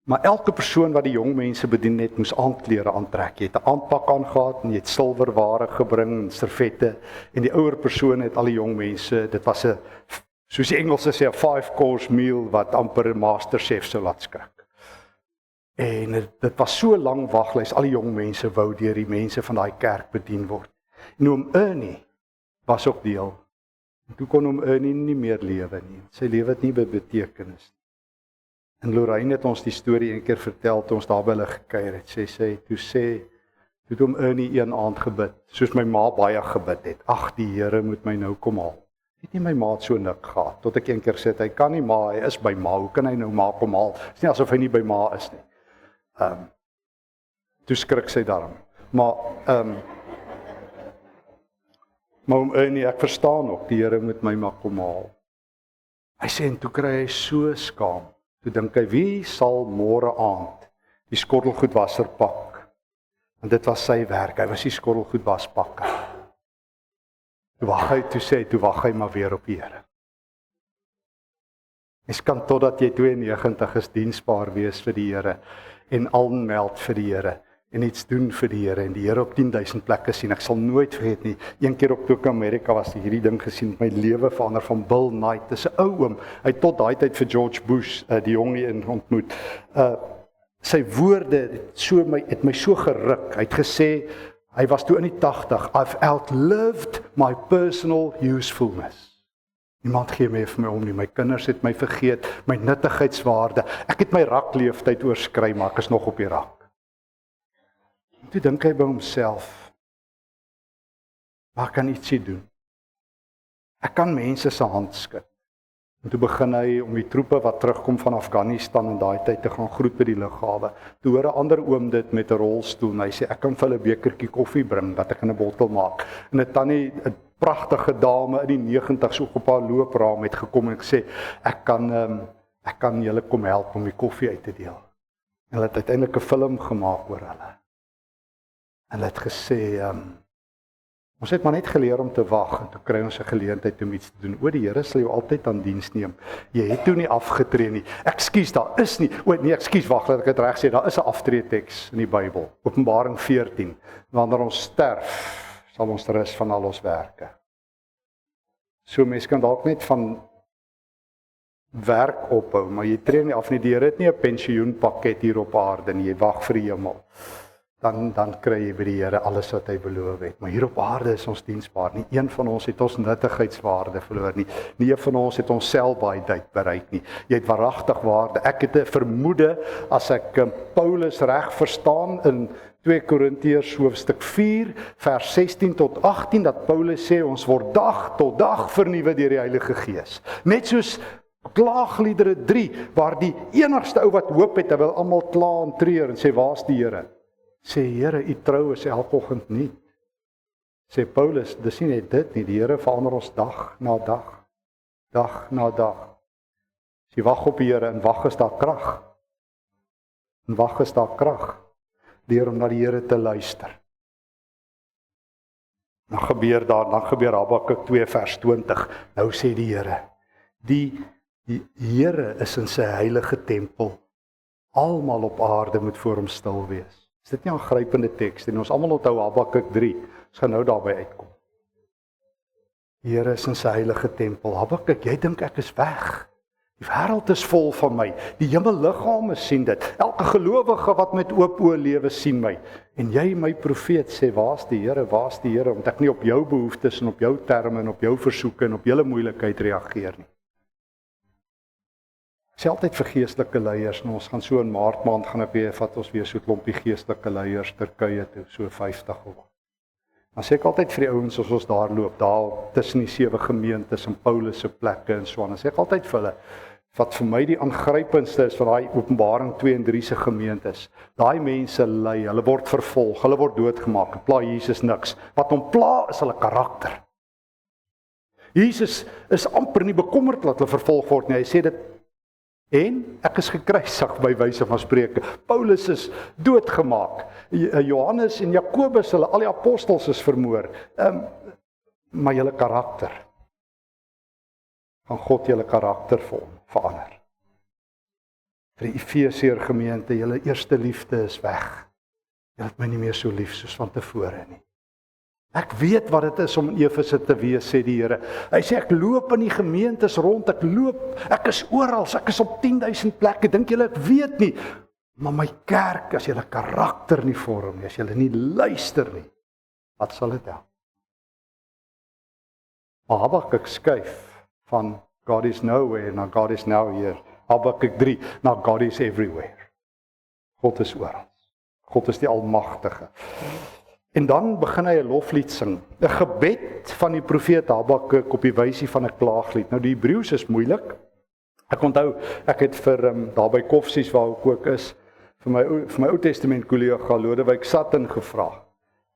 Maar elke persoon wat die jong mense bedien het, moes aandklere aantrek. Jy het 'n aandpak aangehad en jy het silwerware gebring en servette. En die ouer persone het al die jong mense, dit was 'n, soos die Engelse sê, 'n 5-course meal wat amper 'n masterchef sou laat skrik. En dit was so 'n lang waglys, al die jong mense wou deur die mense van daai kerk bedien word. En oom Ernie was ook deel. En toe kon oom Ernie nie meer lewe nie. Sy lewe het nie betekenis. En Lorraine het ons die storie een keer vertel toe ons daar by hulle gekuier het. Toe oom Ernie een aand gebid, soos my ma baie gebid het. Ag, die Here moet my nou kom haal. Het nie my ma so nik gehad, tot ek een keer sê, hy kan nie ma, hy is by ma, hoe kan hy nou ma kom haal? Dit is nie asof hy nie by ma is nie. Toe skrik sy daarom. Maar oom Ernie, ek verstaan ook, die Here moet my maar kom haal. Hy sê, en toe kry hy so skaam. Toe dink hy, wie sal môre aand die skottelgoedwasser pak? Want dit was sy werk, hy was die skottelgoedwaspakker. Toe wag hy maar weer op die Here. Mens kan totdat jy 92 is diensbaar wees vir die Here en aanmeld vir die Here en iets doen vir die Here en die Here op 10.000 plekke sien. Ek sal nooit vergeet nie. Een keer op toe ek in Amerika was, hierdie ding gesien, my lewe verander, van Bill Knight. Dis 'n ou oom. Hy het tot daai tyd vir George Bush die jongie ontmoet. Sy woorde het my so geruk. Hy het gesê, hy was toe in die 80, I've outlived my personal usefulness. Niemand gee meer vir my om nie, my kinders het my vergeet, my nuttigheidswaarde. Ek het my rakleeftyd oorskry, maar ek is nog op die rak. En toe dink hy by homself, maar ek kan ietsie doen. Ek kan mense se hand skud. En toe begin hy om die troepe wat terugkom van Afghanistan in daai tyd te gaan groet by die lughawe. Toe hoor 'n ander oom dit met 'n rolstoel en hy sê ek kan vir hulle 'n bekertjie koffie bring wat ek in 'n bottel maak. En 'n tannie, 'n pragtige dame in die 90's ook op haar loopraam het gekom en gesê ek kan julle kom help om die koffie uit te deel. En hulle het uiteindelik 'n film gemaak oor hulle. En hulle het gesê ons het maar net geleer om te wag en toe kry ons 'n geleentheid om iets te doen. O, die Here sal jou altyd aan diens neem. Jy het toe nie afgetree nie. Ekskuus, daar is nie. O nee, ekskuus, wag, laat ek dit reg sê. Daar is 'n aftreeteks in die Bybel. Openbaring 14. Wanneer ons sterf, sal ons rus van al ons werke. So mense kan dalk net van werk ophou, maar jy tree nie af nie. Die Here het nie 'n pensioenpakket hier op aarde nie. Jy wag vir die hemel. Dan kry jy by die Here alles wat hy beloof het. Maar hier op aarde is ons diensbaar. Nie een van ons het ons nuttigheidswaarde verloor nie. Nie een van ons het ons sell-by-date bereik nie. Jy het waaragtig waarde. Ek het 'n vermoede, as ek Paulus reg verstaan in 2 Korintiërs hoofstuk 4 vers 16 tot 18, dat Paulus sê ons word dag tot dag vernuwe deur die Heilige Gees. Net soos Klaagliedere 3, waar die enigste ou wat hoop het, hy wil almal kla en treur en sê waar's die Here? Sê Here, u trou is elke oggend nie. Sê Paulus, dis nie net dit nie, die Here verander ons dag na dag. Dag na dag. As jy wag op die Here en wag is daar krag. En wag is daar krag. Deur om na die Here te luister. Dan gebeur Habakuk 2 vers 20. Nou sê die Here, die Here is in sy heilige tempel. Almal op aarde moet voor hom stil wees. Is dit nie 'n aangrypende teks nie? Ons almal onthou Habakuk 3. Ons gaan nou daarby uitkom. Die Here is in sy heilige tempel. Habakuk, jy dink ek is weg. Die wêreld is vol van my. Die hemelliggame sien dit. Elke gelowige wat met oop oë lewe sien my. En jy, my profeet, sê waar's die Here? Waar's die Here? Omdat ek nie op jou behoeftes en op jou terme en op jou versoeke en op julle moeilikheid reageer nie. Ek sê altyd vir geestelike leiers, en ons gaan so in Maart maand gaan ek weer vat ons weer so 'n klompie geestelike leiers Turkye toe, so 50 of wat. Dan sê ek altyd vir die ouens as ons daar loop, daar tussen die 7 gemeentes en Paulus se plekke en so aan. Dan sê ek altyd vir hulle, wat vir my die aangrypendste is van daai Openbaring 2 en 3 se gemeentes. Daai mense ly, hulle word vervolg, hulle word doodgemaak. Dit pla Jesus niks. Wat hom pla is hulle karakter. Jesus is amper nie bekommerd dat hulle vervolg word nie. Hy sê dit en ek is gekruisig by wyse van Spreuke. Paulus is doodgemaak. Johannes en Jakobus, hulle al die apostels is vermoor. Maar julle karakter, gaan God julle karakter verander. Vir die Efesiër gemeente, julle eerste liefde is weg. Julle het my nie meer so lief soos van tevore nie. Ek weet wat dit is om in Efese te wees, sê die Here. Hy sê ek loop in die gemeentes rond, ek is oral, ek is op 10.000 plekke. Dink julle ek weet nie, maar my kerk, as julle karakter nie vorm nie, as julle nie luister nie, wat sal dit help? Maar Habakuk skuif van God is nowhere na God is now here. Habakuk 3 na God is everywhere. God is oral. God is die almagtige. En dan begin hy 'n loflied sing, 'n gebed van die profeet Habakuk op die wysie van 'n klaaglied. Nou die Hebreëus is moeilik. Ek onthou, ek het vir daar by Koffsies waar ek ook is, vir my Ou Testament kollega Lodewyk Sutton gevra.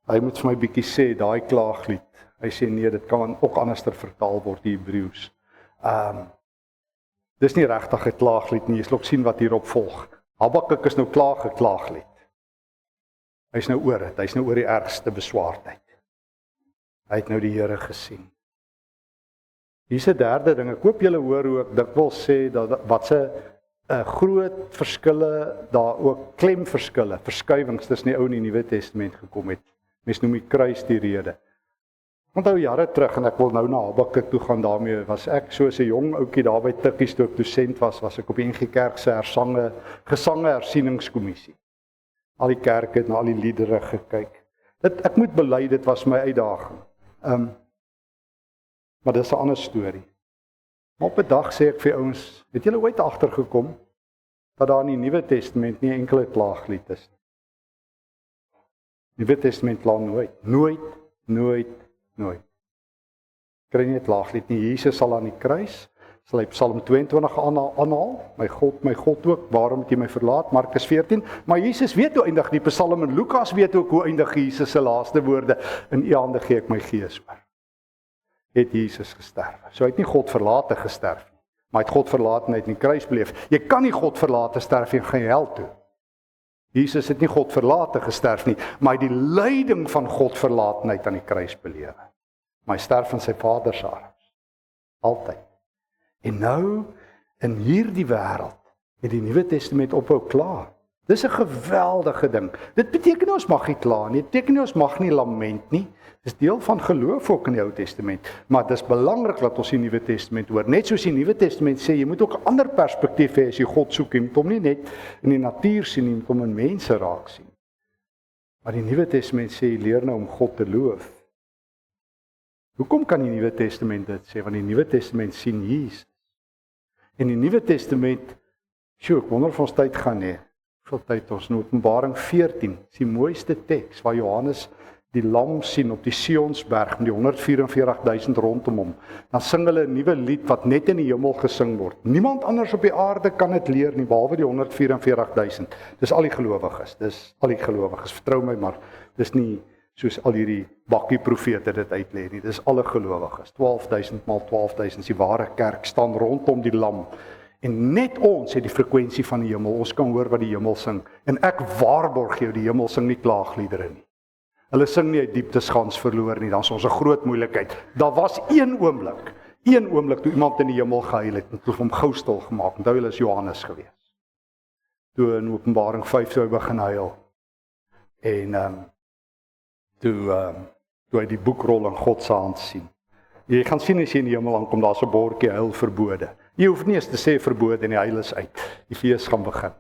Hy moet vir my bietjie sê daai klaaglied. Hy sê nee, dit kan ook anderster vertaal word die Hebreëus. Dis nie regtig 'n klaaglied nie. Jy sal ook sien wat hierop volg. Habakuk is nou klaar geklaaglied. Hy's nou oor dit. Hy's nou oor die ergste beswaardheid. Hy het nou die Here gesien. Hier's 'n derde ding. Ek hoop julle hoor hoe ek dikwels sê dat wat se groot verskille daar ook klemverskille, verskuiwings tussen die Ou en die Nuwe Testament gekom het. Mens noem die kruis die rede. Onthou jare terug en ek wil nou na Habakuk toe gaan daarmee, was ek so as 'n jong ouetjie daar by Tikkies toe ek dosent was ek op die NG Kerk se gesange hersieningskommissie. Al die kerke het na al die liedere gekyk. Ek moet bely, dit was my uitdaging. Maar dis 'n ander storie. Maar op 'n dag sê ek vir ouens, het julle ooit agtergekom dat daar in die Nuwe Testament nie enkele klaaglied is nie? Die Nuwe Testament kla nooit. Kry nie 'n klaaglied nie. Jesus sal aan die kruis Sal hy Psalm 22 aanhaal, my God ook, waarom het jy my verlaat, Markus 14, maar Jesus weet hoe eindig die Psalm en Lukas weet ook hoe eindig Jesus se laaste woorde, in u hande gee ek my gees oor. Het Jesus gesterf. So hy het nie God verlate gesterf nie, maar hy het God verlatenheid in die kruis beleef. Jy kan nie God verlate sterf en gaan hel toe. Jesus het nie God verlate gesterf nie, maar hy het die lyding van God verlatenheid aan die kruis belewe. Maar hy sterf in sy Vader se arms. Altyd. En nou, in hierdie wêreld, het die Nuwe Testament ophou klaar. Dis 'n geweldige ding. Dit beteken ons mag nie kla nie, dit beteken nie ons mag nie lament nie. Dis deel van geloof ook in die Ou Testament, maar dis belangrik dat ons die Nuwe Testament hoor. Net soos die Nuwe Testament sê, jy moet ook 'n ander perspektief hê as jy God soek. Jy moet hom nie net in die natuur sien nie, jy moet hom in mense raak sien. Maar die Nuwe Testament sê, leer nou om God te loof. Hoekom kan die Nuwe Testament dit sê? Want die Nuwe Testament sien Jesus. En die Nuwe Testament, ek wonder of ons tyd gaan hê. Hoeveel tyd ons in Openbaring 14, is die mooiste teks waar Johannes die lam sien op die Sionsberg met die 144.000 rondom hom. Dan sing hulle 'n nuwe lied wat net in die hemel gesing word. Niemand anders op die aarde kan dit leer nie, behalwe die 144.000. Dis al die gelowiges, vertrou my maar. Dis nie soos al hierdie bakkie profete dit uitlê nie, dis alle gelowiges. 12.000 maal 12.000, die ware kerk staan rondom die lam. En net ons het die frekwensie van die hemel, ons kan hoor wat die hemel sing. En ek waarborg jou, die hemel sing nie klaagliedere nie. Hulle sing nie uit dieptes gans verloor nie, dan is ons 'n groot moeilikheid. Daar was een oomblik toe iemand in die hemel gehuil het, en toe hom gou stil gemaak. Onthou hulle is Johannes gewees. Toe in Openbaring 5 sou hy begin huil. En toe hy die boekrol in God se hand sien. Jy gaan sien as jy in die hemel aankom, daar's 'n bordjie huil verbode. Jy hoef nie eens te sê verbode en die huil is uit. Die fees gaan begin.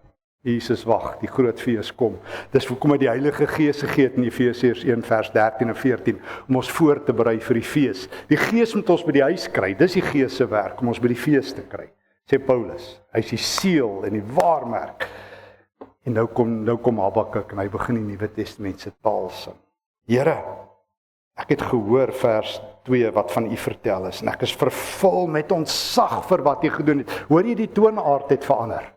Jesus wag, die groot fees kom. Dis hoekom hy die Heilige Gees gegee het in Efesiërs 1 vers 13 en 14 om ons voor te berei vir die fees. Die Gees moet ons by die huis kry. Dis die Gees se werk om ons by die fees te kry. Sê Paulus. Hy is die seël en die waarmerk. En nou kom Habakuk en hy begin die Nuwe Testament se taal sing. Here, ek het gehoor vers 2 wat van u vertel is en ek is vervul met ontzag vir wat u gedoen het. Hoor jy die toonaard het verander?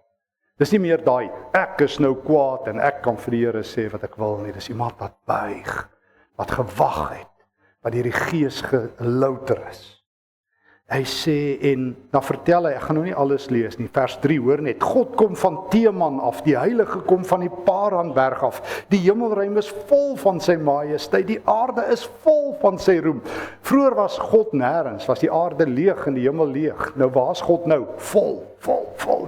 Dis nie meer daai, ek is nou kwaad en ek kan vir die Here sê wat ek wil nie. Dis iemand wat buig, wat gewag het, wat deur die Gees gelouter is. Hy sê, en dan vertel hy, ek gaan nou nie alles lees nie, vers 3, hoor net, God kom van Teman af, die Heilige kom van die Paranberg af, die hemelruim is vol van sy majesteit, die aarde is vol van sy roem. Vroeger was God nêrens, was die aarde leeg en die hemel leeg. Nou waar is God nou? Vol,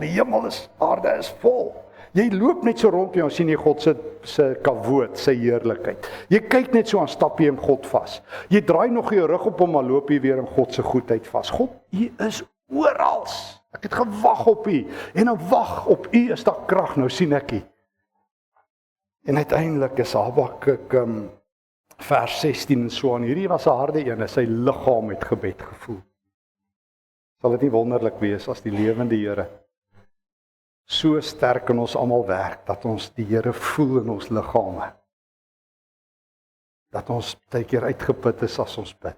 die hemel is, aarde is vol. Jy loop net so rond en sien jy God se kavoot, sy heerlikheid. Jy kyk net so aan stap jy hom God vas. Jy draai nog jou rug op hom, maar loop jy weer in God se goedheid vas. God, u is oral. Ek het gewag op u en dan wag op u is daar krag. Nou sien ek u. En uiteindelik is Habakuk vers 16 en so aan. Hierdie was 'n harde een, sy liggaam het gebed gevoel. Sal dit nie wonderlik wees as die lewende Here so sterk in ons almal werk, dat ons die Here voel in ons liggame. Dat ons baie keer uitgeput is as ons bid.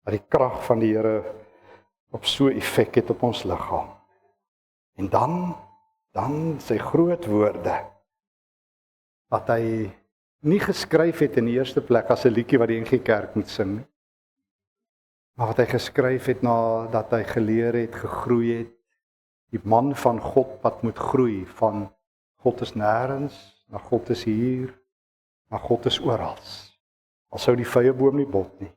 Dat die krag van die Here op so effek het op ons liggaam. En dan sy groot woorde, wat hy nie geskryf het in die eerste plek as 'n liedjie wat die NG Kerk moet sing nie. Maar wat hy geskryf het nadat hy geleer het, gegroei het, die man van God wat moet groei, van God is nêrens, na God is hier, na God is oral. Al sou die vyeboom nie bot nie,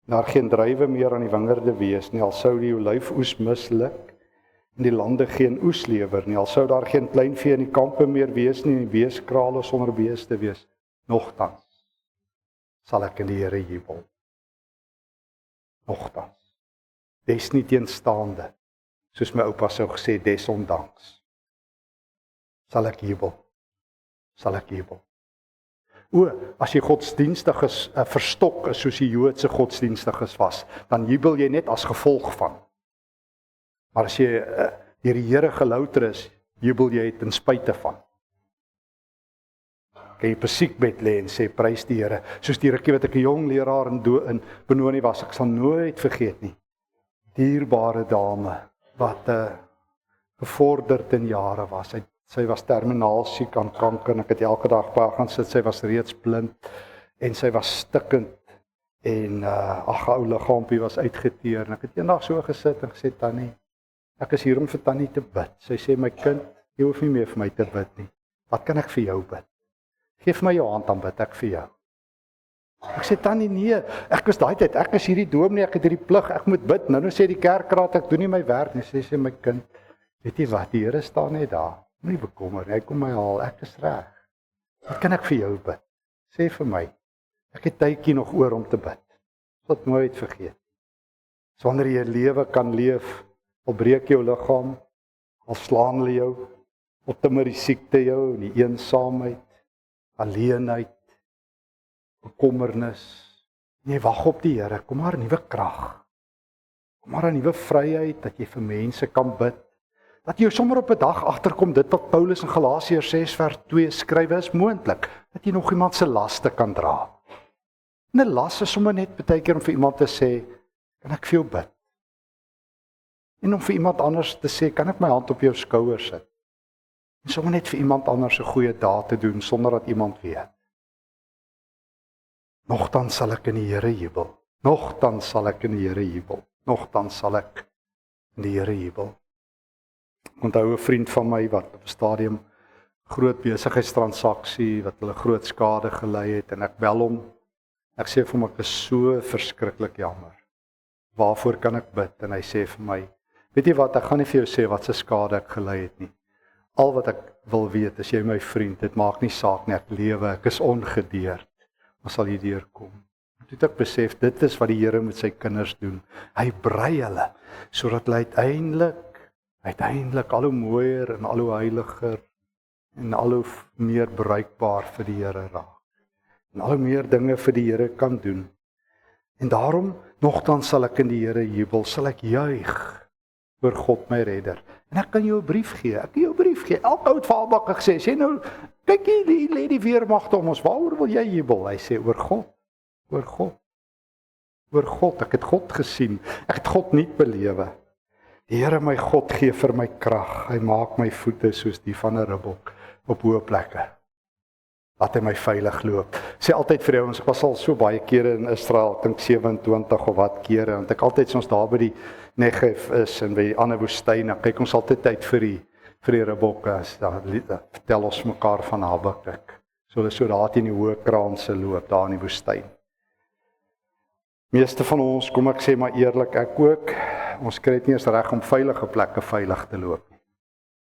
daar geen druiwe meer aan die wingerde wees nie, al sou die olyfoes misluk, en die lande geen oes lewer nie, al sou daar geen kleinvee in die kampe meer wees nie, en die beeskrale sonder beeste wees, nogtans sal ek in die Here jubel. Nogtans, desnieteenstaande, soos my oupa sou gesê, desondanks, sal ek jubel. As jy godsdienstig is, verstok is soos die Joodse godsdienstiges was, dan jubel jy net as gevolg van. Maar as jy deur die Here gelouter is, jubel jy ten spyte van. Kan jy op 'n siekbed lê en sê, prys die Here, soos die rukkie wat ek 'n jong leraar in Benoni was, ek sal nooit vergeet nie. dierbare dame wat gevorderd in jare was. Sy was terminaal siek aan kanker en ek het elke dag by haar gaan sit. Sy was reeds blind en sy was stikkend en ag, ou liggaampie was uitgeteer. En ek het eendag so gesit en gesê, Tannie, ek is hier om vir Tannie te bid. Sy sê, my kind, jy hoef nie meer vir my te bid nie. Wat kan ek vir jou bid? Geef my jou hand, dan bid ek vir jou. Ek sê, Tannie, nee, ek is daai tyd, ek is hierdie dominee, ek het hierdie plig, ek moet bid. Nou sê die kerkraad, ek doen nie my werk nie. Sy sê, my kind, weet jy wat, die Here staan net daar. Moenie bekommer, hy kom my haal, ek is reg. Wat kan ek vir jou bid? Sê vir my, ek het tydjie nog oor om te bid. Wat nooit vergeet. So wanneer jy lewe kan leef, al breek jou liggaam, al slaan hulle jou, al timmer die siekte jou, die eensaamheid, alleenheid, bekommernis. Nee, wag op die Here, kom maar 'n nuwe krag. Kom maar 'n nuwe vryheid dat jy vir mense kan bid. Dat jy sommer op 'n dag agterkom dit wat Paulus in Galasiërs 6:2 skryf is moontlik, dat jy nog iemand se laste kan dra. En 'n las is sommer net baie keer om vir iemand te sê, kan ek vir jou bid? En om vir iemand anders te sê, kan ek my hand op jou skouer sit? En sommer net vir iemand anders 'n goeie daad te doen sonder dat iemand weet. Nogtans sal ek in die Here jubel. Nogtans sal ek in die Here jubel. Nogtans sal ek in die Here jubel. Onthou 'n vriend van my wat op 'n stadium groot besigheidstransaksie wat hulle groot skade gelei het en ek bel hom. Ek sê vir hom ek is so verskriklik jammer. Waarvoor kan ek bid? En hy sê vir my, weet jy wat, ek gaan nie vir jou sê wat se skade ek gelei het nie. Al wat ek wil weet is jy my vriend, dit maak nie saak nie, ek lewe, ek is ongedeerd. Maar sal jy deurkom. Toe het ek besef, dit is wat die Here met sy kinders doen. Hy brei hulle, sodat hulle uiteindelik al hoe mooier en al hoe heiliger en al hoe meer bruikbaar vir die Here raak. En al hoe meer dinge vir die Here kan doen. En daarom, nogtans sal ek in die Here jubel, sal ek juig oor God my redder. En ek kan jou 'n brief gee, Elke oud Vaalbakker gesê, sê nou, kyk hier, lê die weermagte om ons, waaroor wil jy jubel? Hy sê, oor God, ek het God gesien, ek het God nie belewe. Die Here my God gee vir my krag, hy maak my voete soos die van 'n ribbok op hoë plekke. Laat hy my veilig loop. Sê altyd vir ons, ek was al so baie kere in Israel, ek dink 27 of wat kere, want ek altyd ons daar by die Negev is en by die ander woestyne, kyk ons altyd uit vir die ribbokke, daar vertel ons mekaar van Habakuk. So hulle so daar in die hoë kraanse loop, daar in die woestyn. Meeste van ons, kom ek sê maar eerlik, ek ook, ons kry dit nie eens reg om veilige plekke veilig te loop nie.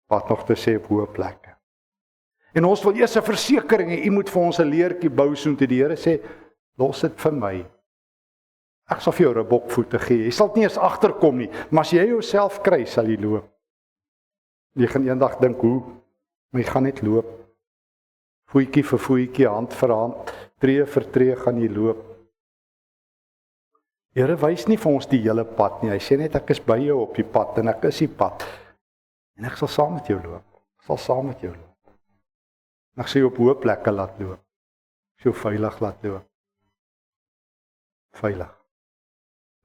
Wat nog te sê op hoë plekke. En ons wil eers 'n versekering hê, u moet vir ons 'n leertjie bou soontoe die Here sê, los dit vir my. Ek sal vir jou 'n bokvoete gee. Jy sal nie eens agterkom nie, maar as jy jouself kry, sal jy loop. Jy gaan eendag dink hoe, maar jy gaan net loop. Voetjie vir voetjie, hand vir hand, tree vir tree gaan jy loop. Die Here wys nie vir ons die hele pad nie. Hy sê net ek is by jou op die pad en ek is die pad. En ek sal saam met jou loop. En ek sal jou op hoë plekke laat loop. Ek sal jou veilig laat loop. Veilig.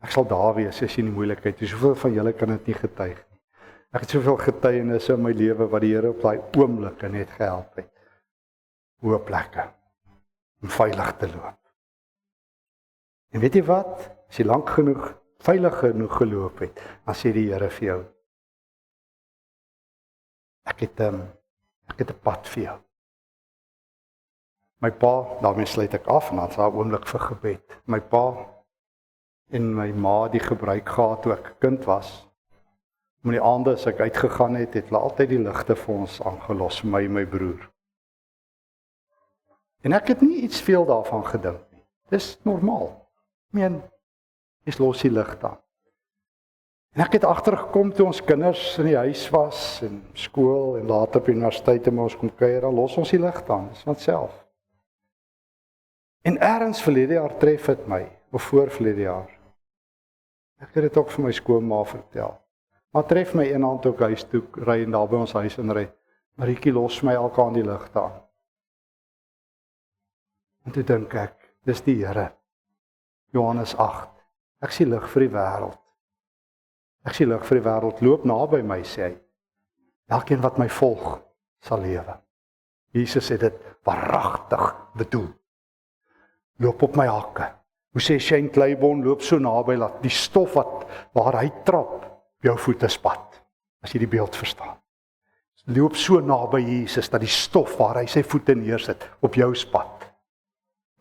Ek sal daar wees as jy in die moeilikheid is. Hoeveel van julle kan dit nie getuig nie? Ek het soveel getuienisse in my lewe wat die Here op daai oomblikke net gehelp het. Hoë plekke om veilig te loop. En weet jy wat? As jy lank genoeg, veilig genoeg geloop het, dan sê die Here vir jou, ek het 'n pad vir jou. My pa, daarmee sluit ek af en dan is daar 'n oomblik vir gebed. My pa en my ma die gebruik gehad toe ek 'n kind was. Om die aande as ek uitgegaan het, het hulle altyd die ligte vir ons aangelos, vir my en my broer. En ek het nie iets veel daarvan gedink nie. Dis normaal. Is los die lig aan. En ek het agtergekom toe ons kinders in die huis was, en skool, en later op universiteit en ons kom kuier, dan los ons die lig aan, dis van self. En ergens verlede jaar tref het my, of voor verlede jaar. Ek het dit ook vir my skoonma vertel. Maar tref my een aand ook huis toe, ry en daar by ons huis en ry, Marietjie los my elke aand die lig aan. En toe dink ek, dis die Here. Johannes 8. Ek sien lig vir die wêreld. Ek sien lig vir die wêreld, loop naby my, sê hy. Elkeen wat my volg, sal lewe. Jesus het dit waaragtig bedoel. Loop op my hakke. Hoe sê Shane Claiborne, loop so naby, laat die stof waar hy trap, jou voete spat, as jy die beeld verstaan. Loop so naby Jesus, dat die stof waar hy sy voete neersit, op jou spat.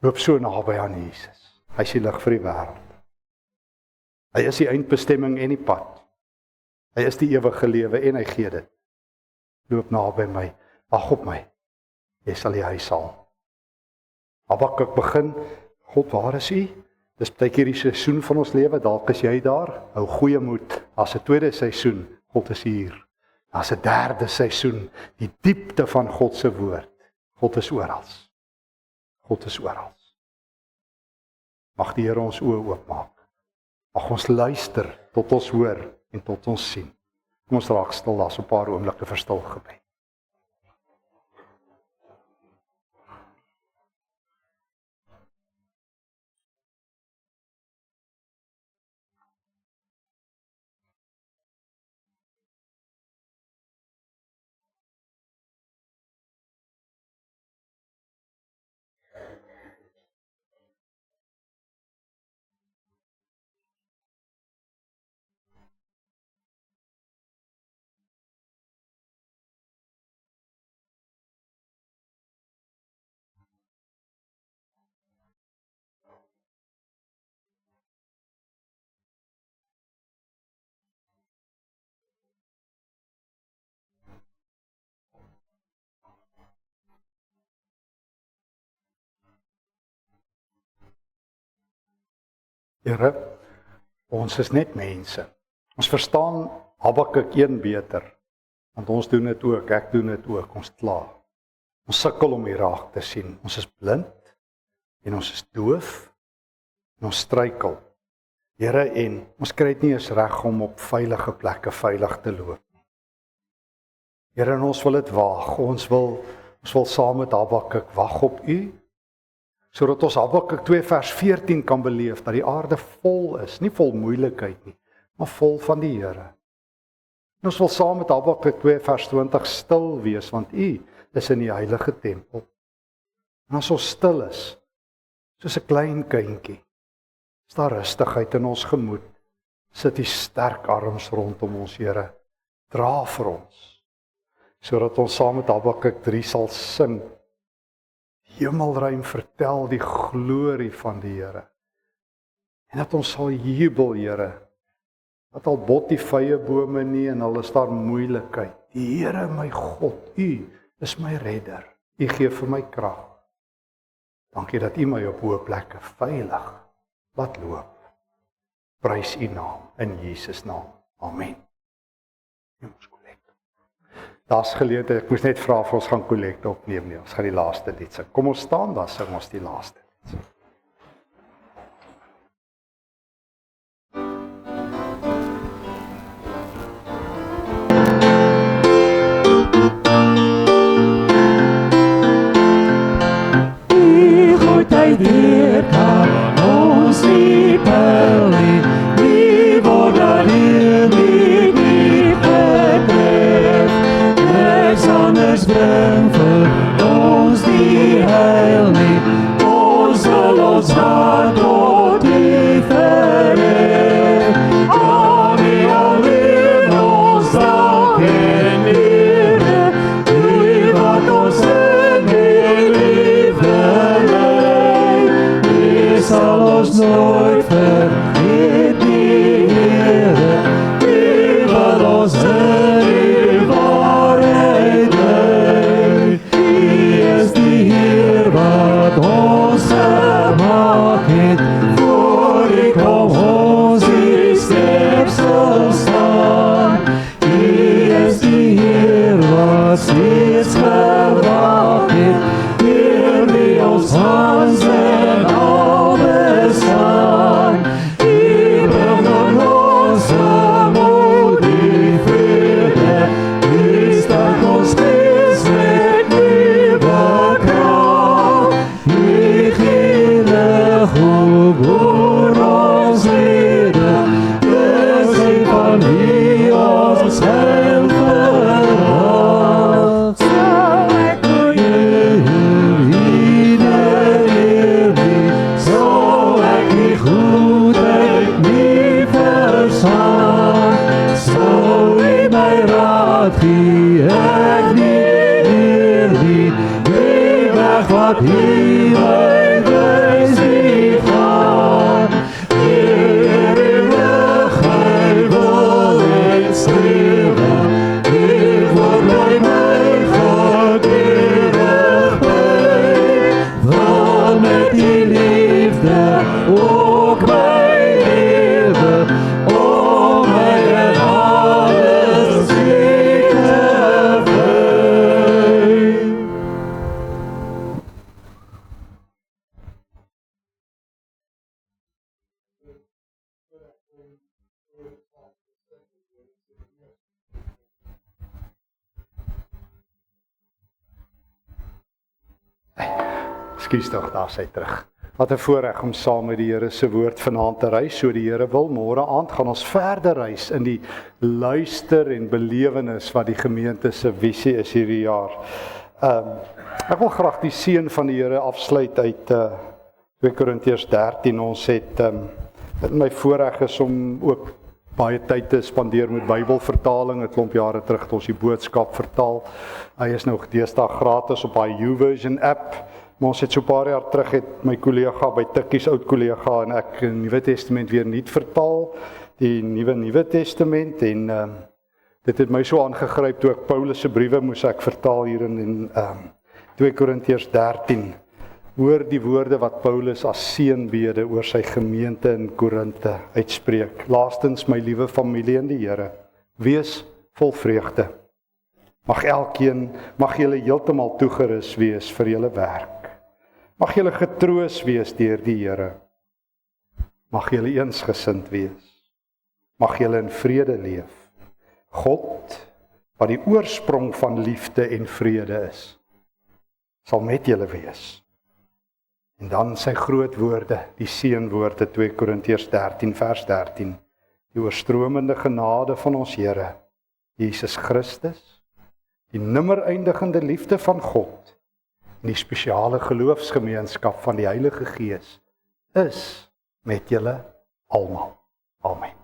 Loop so naby aan Jesus. Hy is die lig vir die wêreld. Hy is die eindbestemming en die pad. Hy is die ewige lewe en hy gee dit. Loop naby my, wag op my. Jy sal die huis haal. Habakuk begin, God, waar is U? Dis baie keer die seisoen van ons lewe, dalk is jy daar, hou goeie moed, as 'n tweede seisoen, God is hier. As 'n derde seisoen, die diepte van God se woord. God is oral. God is oral. Mag die Here ons oë oopmaak. Mag ons luister tot ons hoor en tot ons sien. Kom ons raak stil, daar's 'n paar oomblikke vir stil gebed. Here, ons is net mense. Ons verstaan Habakuk 1 beter, want ons doen dit ook, ek doen dit ook, ons kla. Ons sukkel om hier raak te sien. Ons is blind en ons is doof en ons struikel. Here, en ons kry dit nie eens reg om op veilige plekke veilig te loop nie. Here, en ons wil dit waag. Ons wil saam met Habakuk wag op U, sodat ons Habakuk 2 vers 14 kan beleef, dat die aarde vol is, nie vol moeilikheid nie, maar vol van die Here. En ons wil saam met Habakuk 2 vers 20 stil wees, want U is in die heilige tempel. En as ons stil is, soos 'n klein kindjie, is daar rustigheid in ons gemoed, sit die sterk arms rondom ons, Here, dra vir ons, sodat ons saam met Habakuk 3 sal sing, hemelruim vertel die glorie van die Here. En dat ons sal jubel, Here, dat al bot die vye bome nie en al is daar moeilikheid. Die Here my God, U is my redder. U gee vir my krag. Dankie dat U my op hoë plekke veilig laat loop. Prys U naam in Jesus naam. Amen. Daar's geleentheid, ek moes net vra of ons gaan kollekte opneem nie. Ons gaan die laaste lied sing. Kom ons staan, dan sing ons die laaste lied. Die goedheid weer kan ons nie pel nie, die word alleen nie getref. Niks anders bring vir ons die heil nie, ons sal ons hart tot U verhef. Alleen ons dank en ere, U wat ons in die liefde lei. U sal ons nooit vergeet, die Here, U wat ons in die waarheid lei. U is die Heer wat ons gemaak het, voor U kom ons die skepsel staan. U is die Heer wat steeds gewaak het, Heer wie ons hands en al bestaan. U Ekskuus tog, daar sy terug. Wat 'n voorreg om saam met die Here se woord vanaand te reis. So die Here wil, môre aand gaan ons verder reis in die luister en belewenis wat die gemeente se visie is hierdie jaar. Ek wil graag die seën van die Here afsluit uit 2 Korintiërs 13. Ons het dit my voorreg is om ook baie tyd te spandeer met Bybelvertaling. 'n Klomp jare terug het ons die boodskap vertaal. Hy is nou deesdae gratis op daai YouVersion app. Maar ons het so 'n paar jaar terug het my kollega by Tikkies, oud kollega, en ek die Nuwe Testament weer nuut vertaal, die Nuwe Testament, en dit het my so aangegryp toe ek Paulus se briewe moes ek vertaal hier in 2 Korintiërs 13. Hoor die woorde wat Paulus as seënbede oor sy gemeente in Korinte uitspreek. Laastens, my liewe familie in die Here, wees vol vreugde. Mag julle heeltemal toegerus wees vir julle werk. Mag julle getroos wees deur die Here. Mag julle eensgesind wees. Mag julle in vrede leef. God, wat die oorsprong van liefde en vrede is, sal met julle wees. En dan sy groot woorde, die seënwoorde, 2 Korintiërs 13 vers 13. Die oorstromende genade van ons Here, Jesus Christus, die nimmer eindigende liefde van God, en die spesiale geloofsgemeenskap van die Heilige Gees, is met julle almal. Amen.